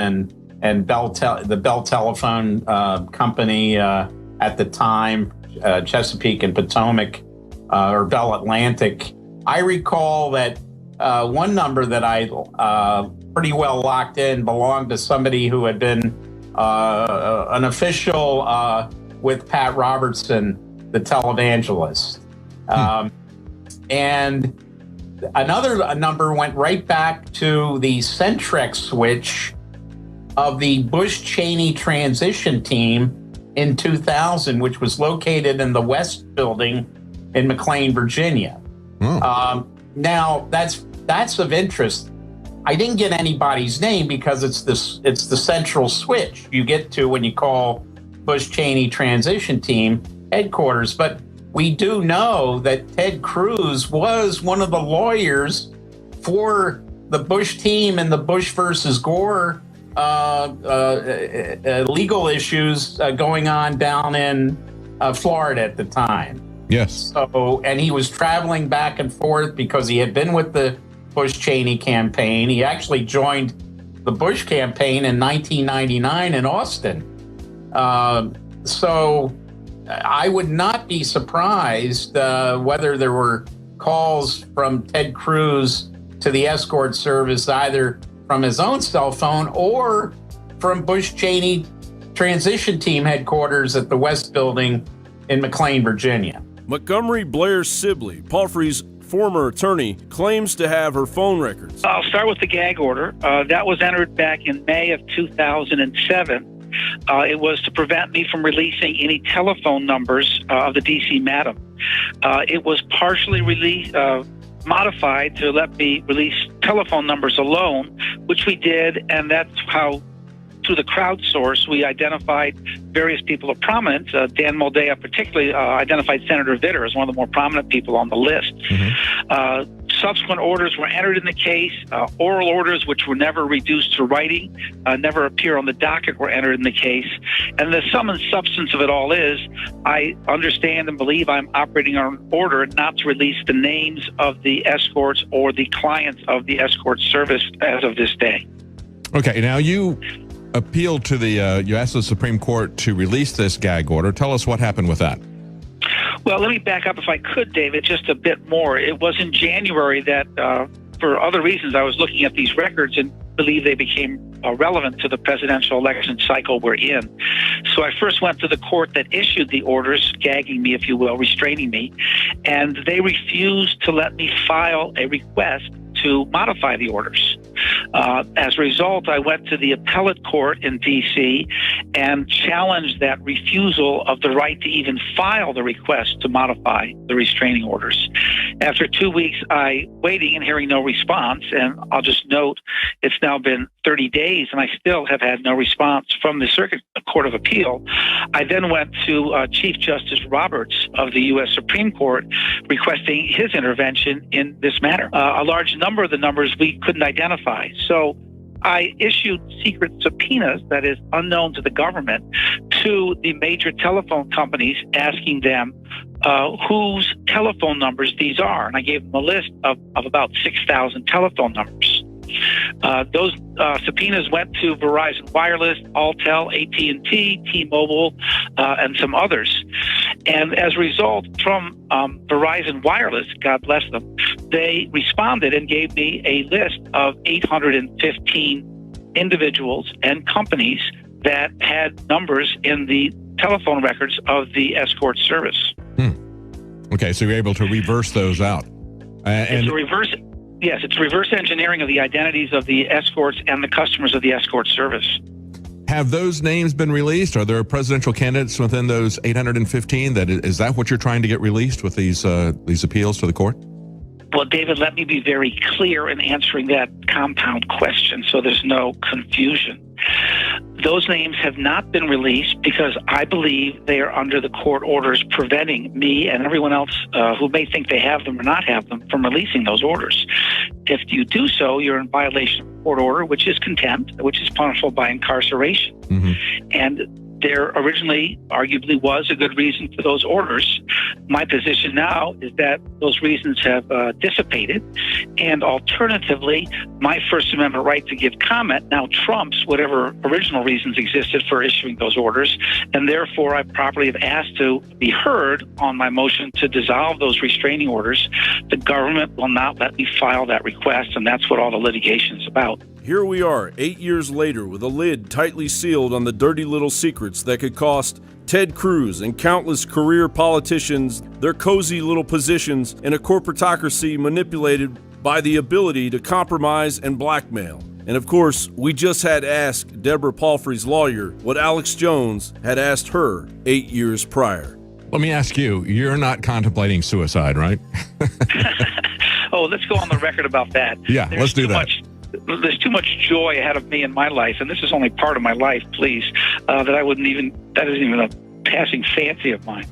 and the Bell Telephone Company at the time, Chesapeake and Potomac, or Bell Atlantic. I recall that one number that I pretty well locked in belonged to somebody who had been an official with Pat Robertson, the televangelist. And another number went right back to the Centrex switch of the Bush-Cheney transition team in 2000, which was located in the West Building in McLean, Virginia. Now, that's of interest. I didn't get anybody's name because it's the central switch you get to when you call Bush-Cheney transition team headquarters. But we do know that Ted Cruz was one of the lawyers for the Bush team in the Bush versus Gore legal issues going on down in Florida at the time. Yes. So, and he was traveling back and forth because he had been with the Bush-Cheney campaign. He actually joined the Bush campaign in 1999 in Austin. So I would not be surprised whether there were calls from Ted Cruz to the escort service, either from his own cell phone or from Bush-Cheney transition team headquarters at the West Building in McLean, Virginia. Montgomery Blair Sibley, Palfrey's former attorney, claims to have her phone records. I'll start with the gag order. That was entered back in May of 2007. It was to prevent me from releasing any telephone numbers of the D.C. Madam. It was partially modified to let me release telephone numbers alone, which we did, and that's how, through the crowdsource, we identified various people of prominence. Dan Moldea particularly identified Senator Vitter as one of the more prominent people on the list. Subsequent orders were entered in the case. Oral orders, which were never reduced to writing, never appear on the docket, were entered in the case. And the sum and substance of it all is, I understand and believe I'm operating on an order not to release the names of the escorts or the clients of the escort service as of this day. Okay, now you appealed to you asked the Supreme Court to release this gag order. Tell us what happened with that. Well, let me back up, if I could, David, just a bit more. It was in January that, for other reasons, I was looking at these records and believe they became relevant to the presidential election cycle we're in. So I first went to the court that issued the orders, gagging me, if you will, restraining me, and they refused to let me file a request to modify the orders. As a result, I went to the appellate court in D.C. and challenged that refusal of the right to even file the request to modify the restraining orders. After 2 weeks, I waiting and hearing no response, and I'll just note it's now been 30 days and I still have had no response from the Circuit Court of Appeal. I then went to Chief Justice Roberts of the U.S. Supreme Court requesting his intervention in this matter. A large number of the numbers we couldn't identify. So I issued secret subpoenas, that is unknown to the government, to the major telephone companies asking them whose telephone numbers these are. And I gave them a list of about 6,000 telephone numbers. Those subpoenas went to Verizon Wireless, Alltel, AT&T, T-Mobile, and some others. And as a result, from Verizon Wireless, God bless them, they responded and gave me a list of 815 individuals and companies that had numbers in the telephone records of the escort service. Okay, so you're able to reverse those out. It's reverse engineering of the identities of the escorts and the customers of the escort service. Have those names been released? Are there presidential candidates within those 815? Is that what you're trying to get released with these appeals to the court? Well, David, let me be very clear in answering that compound question so there's no confusion. Those names have not been released because I believe they are under the court orders preventing me and everyone else who may think they have them or not have them from releasing those orders. If you do so, you're in violation of court order, which is contempt, which is punishable by incarceration. And there originally arguably was a good reason for those orders. My position now is that those reasons have dissipated, and alternatively, my First Amendment right to give comment now trumps whatever original reasons existed for issuing those orders, and therefore I properly have asked to be heard on my motion to dissolve those restraining orders. The government will not let me file that request, and that's what all the litigation is about. Here we are, 8 years later, with a lid tightly sealed on the dirty little secrets that could cost Ted Cruz and countless career politicians their cozy little positions in a corporatocracy manipulated by the ability to compromise and blackmail. And of course, we just had asked Deborah Palfrey's lawyer what Alex Jones had asked her 8 years prior. Let me ask you, you're not contemplating suicide, right? Oh, let's go on the record about that. Yeah, let's do that. There's too much joy ahead of me in my life, and this is only part of my life, please, that isn't even a passing fancy of mine.